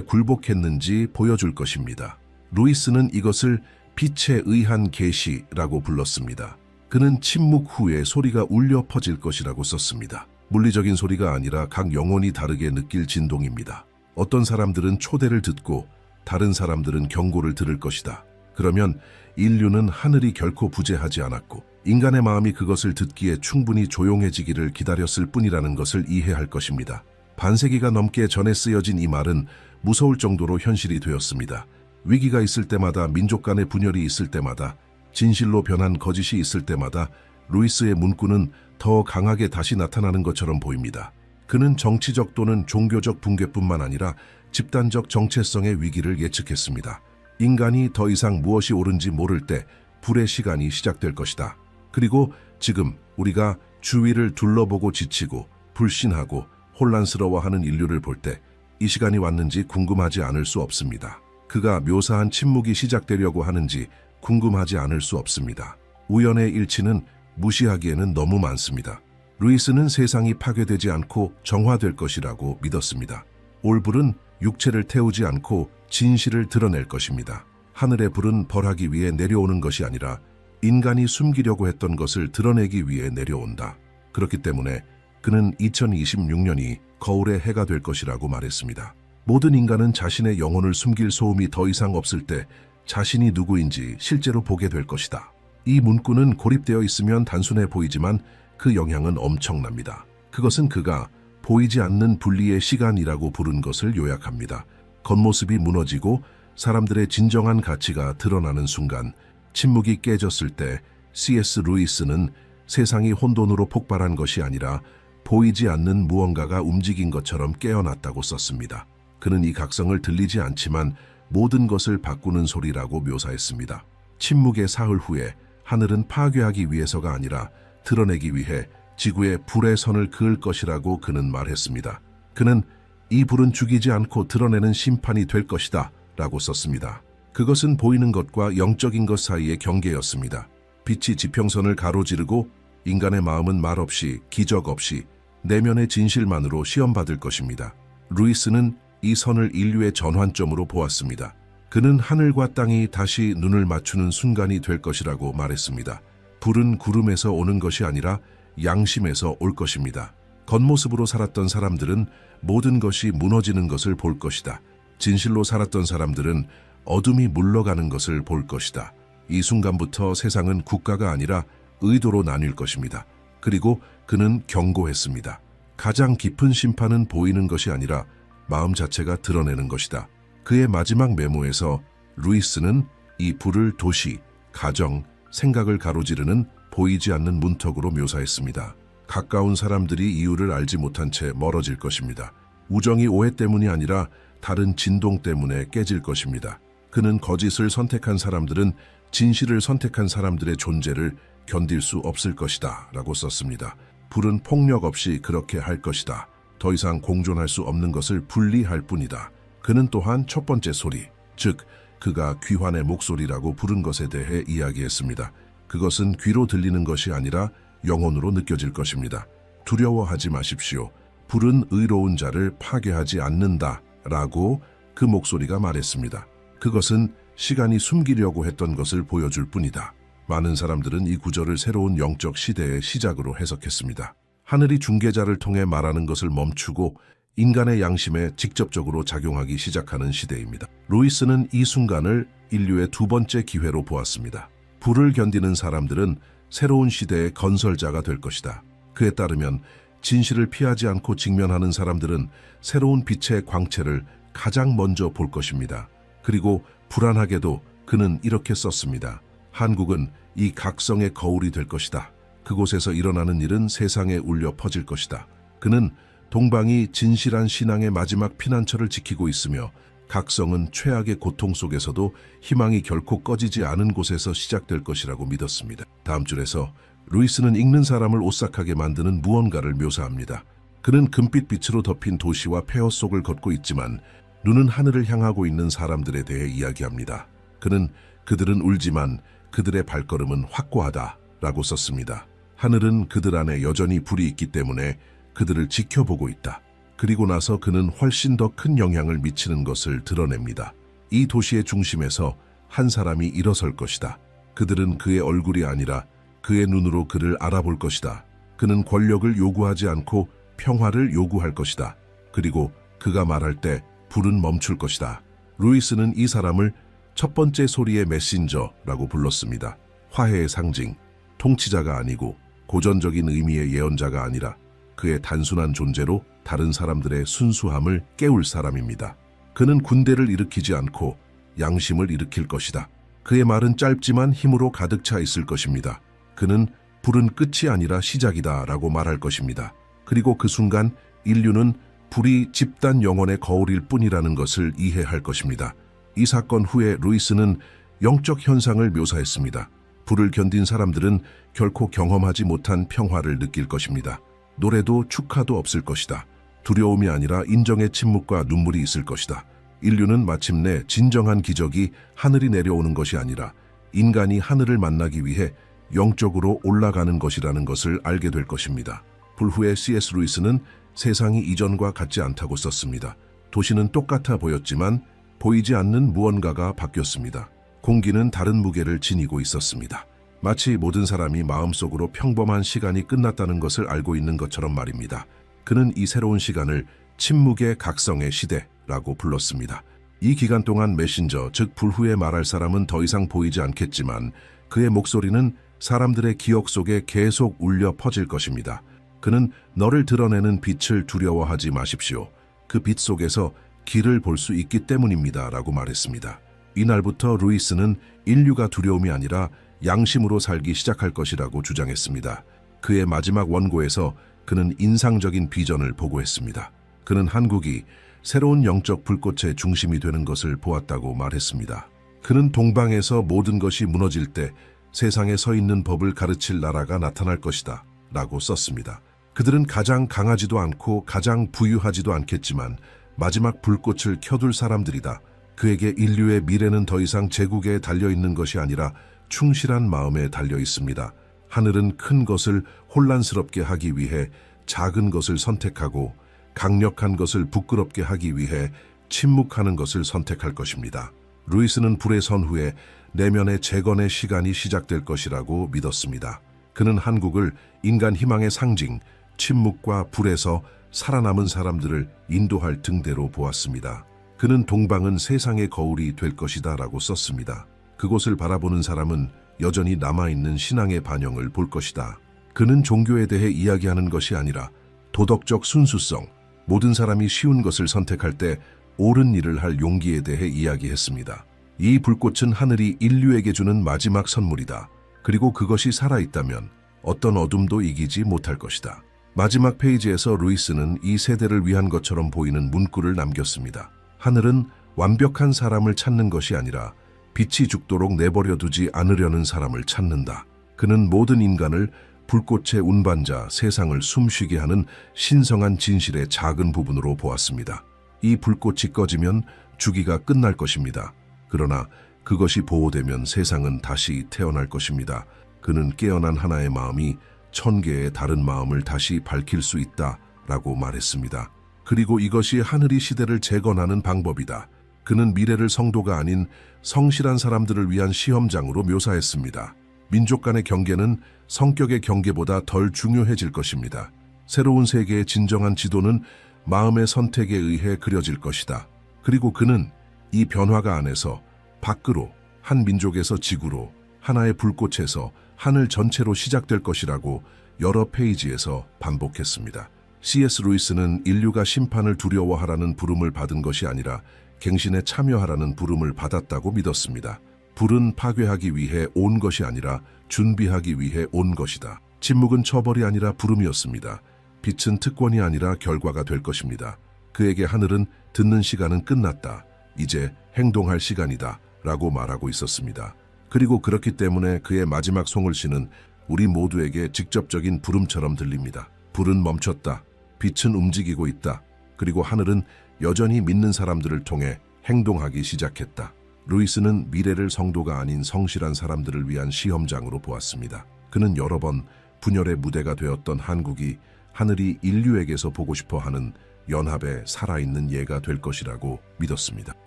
굴복했는지 보여줄 것입니다. 루이스는 이것을 빛에 의한 계시라고 불렀습니다. 그는 침묵 후에 소리가 울려 퍼질 것이라고 썼습니다. 물리적인 소리가 아니라 각 영혼이 다르게 느낄 진동입니다. 어떤 사람들은 초대를 듣고 다른 사람들은 경고를 들을 것이다. 그러면 인류는 하늘이 결코 부재하지 않았고 인간의 마음이 그것을 듣기에 충분히 조용해지기를 기다렸을 뿐이라는 것을 이해할 것입니다. 반세기가 넘게 전에 쓰여진 이 말은 무서울 정도로 현실이 되었습니다. 위기가 있을 때마다, 민족 간의 분열이 있을 때마다, 진실로 변한 거짓이 있을 때마다 루이스의 문구는 더 강하게 다시 나타나는 것처럼 보입니다. 그는 정치적 또는 종교적 붕괴뿐만 아니라 집단적 정체성의 위기를 예측했습니다. 인간이 더 이상 무엇이 옳은지 모를 때 불의 시간이 시작될 것이다. 그리고 지금 우리가 주위를 둘러보고 지치고 불신하고 혼란스러워하는 인류를 볼 때 이 시간이 왔는지 궁금하지 않을 수 없습니다. 그가 묘사한 침묵이 시작되려고 하는지 궁금하지 않을 수 없습니다. 우연의 일치는 무시하기에는 너무 많습니다. 루이스는 세상이 파괴되지 않고 정화될 것이라고 믿었습니다. 올불은 육체를 태우지 않고 진실을 드러낼 것입니다. 하늘의 불은 벌하기 위해 내려오는 것이 아니라 인간이 숨기려고 했던 것을 드러내기 위해 내려온다. 그렇기 때문에 그는 2026년이 거울의 해가 될 것이라고 말했습니다. 모든 인간은 자신의 영혼을 숨길 소음이 더 이상 없을 때 자신이 누구인지 실제로 보게 될 것이다. 이 문구는 고립되어 있으면 단순해 보이지만 그 영향은 엄청납니다. 그것은 그가 보이지 않는 분리의 시간이라고 부른 것을 요약합니다. 겉모습이 무너지고 사람들의 진정한 가치가 드러나는 순간, 침묵이 깨졌을 때 C.S. 루이스는 세상이 혼돈으로 폭발한 것이 아니라 보이지 않는 무언가가 움직인 것처럼 깨어났다고 썼습니다. 그는 이 각성을 들리지 않지만 모든 것을 바꾸는 소리라고 묘사했습니다. 침묵의 사흘 후에 하늘은 파괴하기 위해서가 아니라 드러내기 위해 지구에 불의 선을 그을 것이라고 그는 말했습니다. 그는 이 불은 죽이지 않고 드러내는 심판이 될 것이다 라고 썼습니다. 그것은 보이는 것과 영적인 것 사이의 경계였습니다. 빛이 지평선을 가로지르고 인간의 마음은 말없이, 기적 없이 내면의 진실만으로 시험받을 것입니다. 루이스는 이 선을 인류의 전환점으로 보았습니다. 그는 하늘과 땅이 다시 눈을 맞추는 순간이 될 것이라고 말했습니다. 불은 구름에서 오는 것이 아니라 양심에서 올 것입니다. 겉모습으로 살았던 사람들은 모든 것이 무너지는 것을 볼 것이다. 진실로 살았던 사람들은 어둠이 물러가는 것을 볼 것이다. 이 순간부터 세상은 국가가 아니라 의도로 나뉠 것입니다. 그리고 그는 경고했습니다. 가장 깊은 심판은 보이는 것이 아니라 마음 자체가 드러내는 것이다. 그의 마지막 메모에서 루이스는 이 불을 도시, 가정, 생각을 가로지르는 보이지 않는 문턱으로 묘사했습니다. 가까운 사람들이 이유를 알지 못한 채 멀어질 것입니다. 우정이 오해 때문이 아니라 다른 진동 때문에 깨질 것입니다. 그는 거짓을 선택한 사람들은 진실을 선택한 사람들의 존재를 견딜 수 없을 것이다 라고 썼습니다. 불은 폭력 없이 그렇게 할 것이다. 더 이상 공존할 수 없는 것을 분리할 뿐이다. 그는 또한 첫 번째 소리, 즉 그가 귀환의 목소리라고 부른 것에 대해 이야기했습니다. 그것은 귀로 들리는 것이 아니라 영혼으로 느껴질 것입니다. 두려워하지 마십시오. 불은 의로운 자를 파괴하지 않는다 라고 그 목소리가 말했습니다. 그것은 시간이 숨기려고 했던 것을 보여줄 뿐이다. 많은 사람들은 이 구절을 새로운 영적 시대의 시작으로 해석했습니다. 하늘이 중개자를 통해 말하는 것을 멈추고 인간의 양심에 직접적으로 작용하기 시작하는 시대입니다. 루이스는 이 순간을 인류의 두 번째 기회로 보았습니다. 불을 견디는 사람들은 새로운 시대의 건설자가 될 것이다. 그에 따르면 진실을 피하지 않고 직면하는 사람들은 새로운 빛의 광채를 가장 먼저 볼 것입니다. 그리고 불안하게도 그는 이렇게 썼습니다. 한국은 이 각성의 거울이 될 것이다. 그곳에서 일어나는 일은 세상에 울려 퍼질 것이다. 그는 동방이 진실한 신앙의 마지막 피난처를 지키고 있으며 각성은 최악의 고통 속에서도 희망이 결코 꺼지지 않은 곳에서 시작될 것이라고 믿었습니다. 다음 줄에서 루이스는 읽는 사람을 오싹하게 만드는 무언가를 묘사합니다. 그는 금빛 빛으로 덮인 도시와 폐허 속을 걷고 있지만 눈은 하늘을 향하고 있는 사람들에 대해 이야기합니다. 그는 그들은 울지만 그들의 발걸음은 확고하다 라고 썼습니다. 하늘은 그들 안에 여전히 불이 있기 때문에 그들을 지켜보고 있다. 그리고 나서 그는 훨씬 더 큰 영향을 미치는 것을 드러냅니다. 이 도시의 중심에서 한 사람이 일어설 것이다. 그들은 그의 얼굴이 아니라 그의 눈으로 그를 알아볼 것이다. 그는 권력을 요구하지 않고 평화를 요구할 것이다. 그리고 그가 말할 때 불은 멈출 것이다. 루이스는 이 사람을 첫 번째 소리의 메신저라고 불렀습니다. 화해의 상징, 통치자가 아니고 고전적인 의미의 예언자가 아니라 그의 단순한 존재로 다른 사람들의 순수함을 깨울 사람입니다. 그는 군대를 일으키지 않고 양심을 일으킬 것이다. 그의 말은 짧지만 힘으로 가득 차 있을 것입니다. 그는 불은 끝이 아니라 시작이다 라고 말할 것입니다. 그리고 그 순간 인류는 불이 집단 영혼의 거울일 뿐이라는 것을 이해할 것입니다. 이 사건 후에 루이스는 영적 현상을 묘사했습니다. 불을 견딘 사람들은 결코 경험하지 못한 평화를 느낄 것입니다. 노래도 축하도 없을 것이다. 두려움이 아니라 인정의 침묵과 눈물이 있을 것이다. 인류는 마침내 진정한 기적이 하늘이 내려오는 것이 아니라 인간이 하늘을 만나기 위해 영적으로 올라가는 것이라는 것을 알게 될 것입니다. 불 후에 C.S. 루이스는 세상이 이전과 같지 않다고 썼습니다. 도시는 똑같아 보였지만 보이지 않는 무언가가 바뀌었습니다. 공기는 다른 무게를 지니고 있었습니다. 마치 모든 사람이 마음속으로 평범한 시간이 끝났다는 것을 알고 있는 것처럼 말입니다. 그는 이 새로운 시간을 침묵의 각성의 시대라고 불렀습니다. 이 기간 동안 메신저, 즉 불 후에 말할 사람은 더 이상 보이지 않겠지만 그의 목소리는 사람들의 기억 속에 계속 울려 퍼질 것입니다. 그는 너를 드러내는 빛을 두려워하지 마십시오. 그 빛 속에서 길을 볼 수 있기 때문입니다. 라고 말했습니다. 이날부터 루이스는 인류가 두려움이 아니라 양심으로 살기 시작할 것이라고 주장했습니다. 그의 마지막 원고에서 그는 인상적인 비전을 보고했습니다. 그는 한국이 새로운 영적 불꽃의 중심이 되는 것을 보았다고 말했습니다. 그는 동방에서 모든 것이 무너질 때 세상에 서 있는 법을 가르칠 나라가 나타날 것이다 라고 썼습니다. 그들은 가장 강하지도 않고 가장 부유하지도 않겠지만 마지막 불꽃을 켜둘 사람들이다. 그에게 인류의 미래는 더 이상 제국에 달려있는 것이 아니라 충실한 마음에 달려 있습니다. 하늘은 큰 것을 혼란스럽게 하기 위해 작은 것을 선택하고 강력한 것을 부끄럽게 하기 위해 침묵하는 것을 선택할 것입니다. 루이스는 불의 선후에 내면의 재건의 시간이 시작될 것이라고 믿었습니다. 그는 한국을 인간 희망의 상징, 침묵과 불에서 살아남은 사람들을 인도할 등대로 보았습니다. 그는 동방은 세상의 거울이 될 것이다 라고 썼습니다. 그곳을 바라보는 사람은 여전히 남아있는 신앙의 반영을 볼 것이다. 그는 종교에 대해 이야기하는 것이 아니라 도덕적 순수성, 모든 사람이 쉬운 것을 선택할 때 옳은 일을 할 용기에 대해 이야기했습니다. 이 불꽃은 하늘이 인류에게 주는 마지막 선물이다. 그리고 그것이 살아있다면 어떤 어둠도 이기지 못할 것이다. 마지막 페이지에서 루이스는 이 세대를 위한 것처럼 보이는 문구를 남겼습니다. 하늘은 완벽한 사람을 찾는 것이 아니라 빛이 죽도록 내버려 두지 않으려는 사람을 찾는다. 그는 모든 인간을 불꽃의 운반자, 세상을 숨쉬게 하는 신성한 진실의 작은 부분으로 보았습니다. 이 불꽃이 꺼지면 주기가 끝날 것입니다. 그러나 그것이 보호되면 세상은 다시 태어날 것입니다. 그는 깨어난 하나의 마음이 1000개의 다른 마음을 다시 밝힐 수 있다라고 말했습니다. 그리고 이것이 하늘이 시대를 재건하는 방법이다. 그는 미래를 성도가 아닌 성실한 사람들을 위한 시험장으로 묘사했습니다. 민족 간의 경계는 성격의 경계보다 덜 중요해질 것입니다. 새로운 세계의 진정한 지도는 마음의 선택에 의해 그려질 것이다. 그리고 그는 이 변화가 안에서 밖으로, 한 민족에서 지구로, 하나의 불꽃에서 하늘 전체로 시작될 것이라고 여러 페이지에서 반복했습니다. C.S. 루이스는 인류가 심판을 두려워하라는 부름을 받은 것이 아니라 갱신에 참여하라는 부름을 받았다고 믿었습니다. 불은 파괴하기 위해 온 것이 아니라 준비하기 위해 온 것이다. 침묵은 처벌이 아니라 부름이었습니다. 빛은 특권이 아니라 결과가 될 것입니다. 그에게 하늘은 듣는 시간은 끝났다. 이제 행동할 시간이다. 라고 말하고 있었습니다. 그리고 그렇기 때문에 그의 마지막 송을시는 우리 모두에게 직접적인 부름처럼 들립니다. 불은 멈췄다. 빛은 움직이고 있다. 그리고 하늘은 여전히 믿는 사람들을 통해 행동하기 시작했다. 루이스는 미래를 성도가 아닌 성실한 사람들을 위한 시험장으로 보았습니다. 그는 여러 번 분열의 무대가 되었던 한국이 하늘이 인류에게서 보고 싶어하는 연합의 살아있는 예가 될 것이라고 믿었습니다.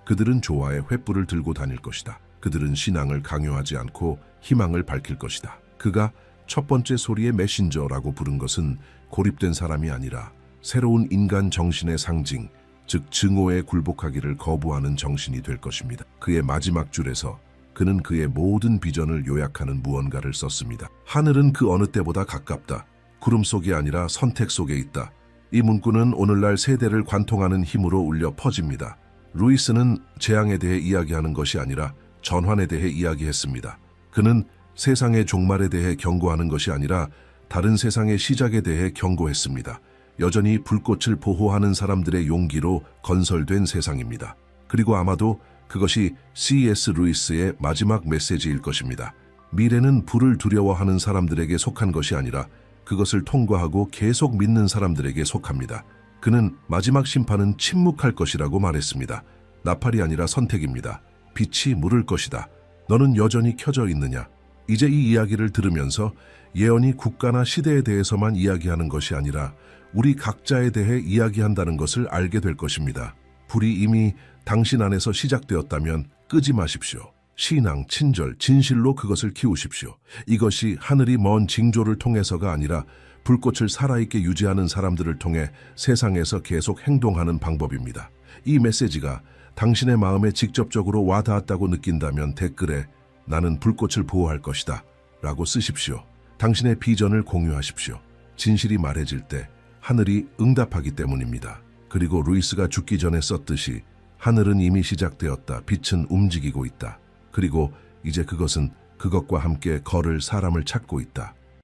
그들은 조화의 횃불을 들고 다닐 것이다. 그들은 신앙을 강요하지 않고 희망을 밝힐 것이다. 그가 첫 번째 소리의 메신저라고 부른 것은 고립된 사람이 아니라 새로운 인간 정신의 상징, 즉 증오에 굴복하기를 거부하는 정신이 될 것입니다. 그의 마지막 줄에서 그는 그의 모든 비전을 요약하는 무언가를 썼습니다. 하늘은 그 어느 때보다 가깝다. 구름 속이 아니라 선택 속에 있다. 이 문구는 오늘날 세대를 관통하는 힘으로 울려 퍼집니다. 루이스는 재앙에 대해 이야기하는 것이 아니라 전환에 대해 이야기했습니다. 그는 세상의 종말에 대해 경고하는 것이 아니라 다른 세상의 시작에 대해 경고했습니다. 여전히 불꽃을 보호하는 사람들의 용기로 건설된 세상입니다. 그리고 아마도 그것이 C.S. 루이스의 마지막 메시지일 것입니다. 미래는 불을 두려워하는 사람들에게 속한 것이 아니라 그것을 통과하고 계속 믿는 사람들에게 속합니다. 그는 마지막 심판은 침묵할 것이라고 말했습니다. 나팔이 아니라 선택입니다. 빛이 물을 것이다. 너는 여전히 켜져 있느냐? 이제 이 이야기를 들으면서 예언이 국가나 시대에 대해서만 이야기하는 것이 아니라 우리 각자에 대해 이야기한다는 것을 알게 될 것입니다. 불이 이미 당신 안에서 시작되었다면 끄지 마십시오. 신앙, 친절, 진실로 그것을 키우십시오. 이것이 하늘이 먼 징조를 통해서가 아니라 불꽃을 살아있게 유지하는 사람들을 통해 세상에서 계속 행동하는 방법입니다. 이 메시지가 당신의 마음에 직접적으로 와닿았다고 느낀다면 댓글에 나는 불꽃을 보호할 것이다 라고 쓰십시오. 당신의 비전을 공유하십시오. 진실이 말해질 때 하늘이 응답하기 때문입니다. 그리고 루이스가 죽기 전에 썼듯이 하늘은 이미 시작되었다. 빛은 움직이고 있다. 그리고 이제 그것은 그것과 함께 걸을 사람을 찾고 있다.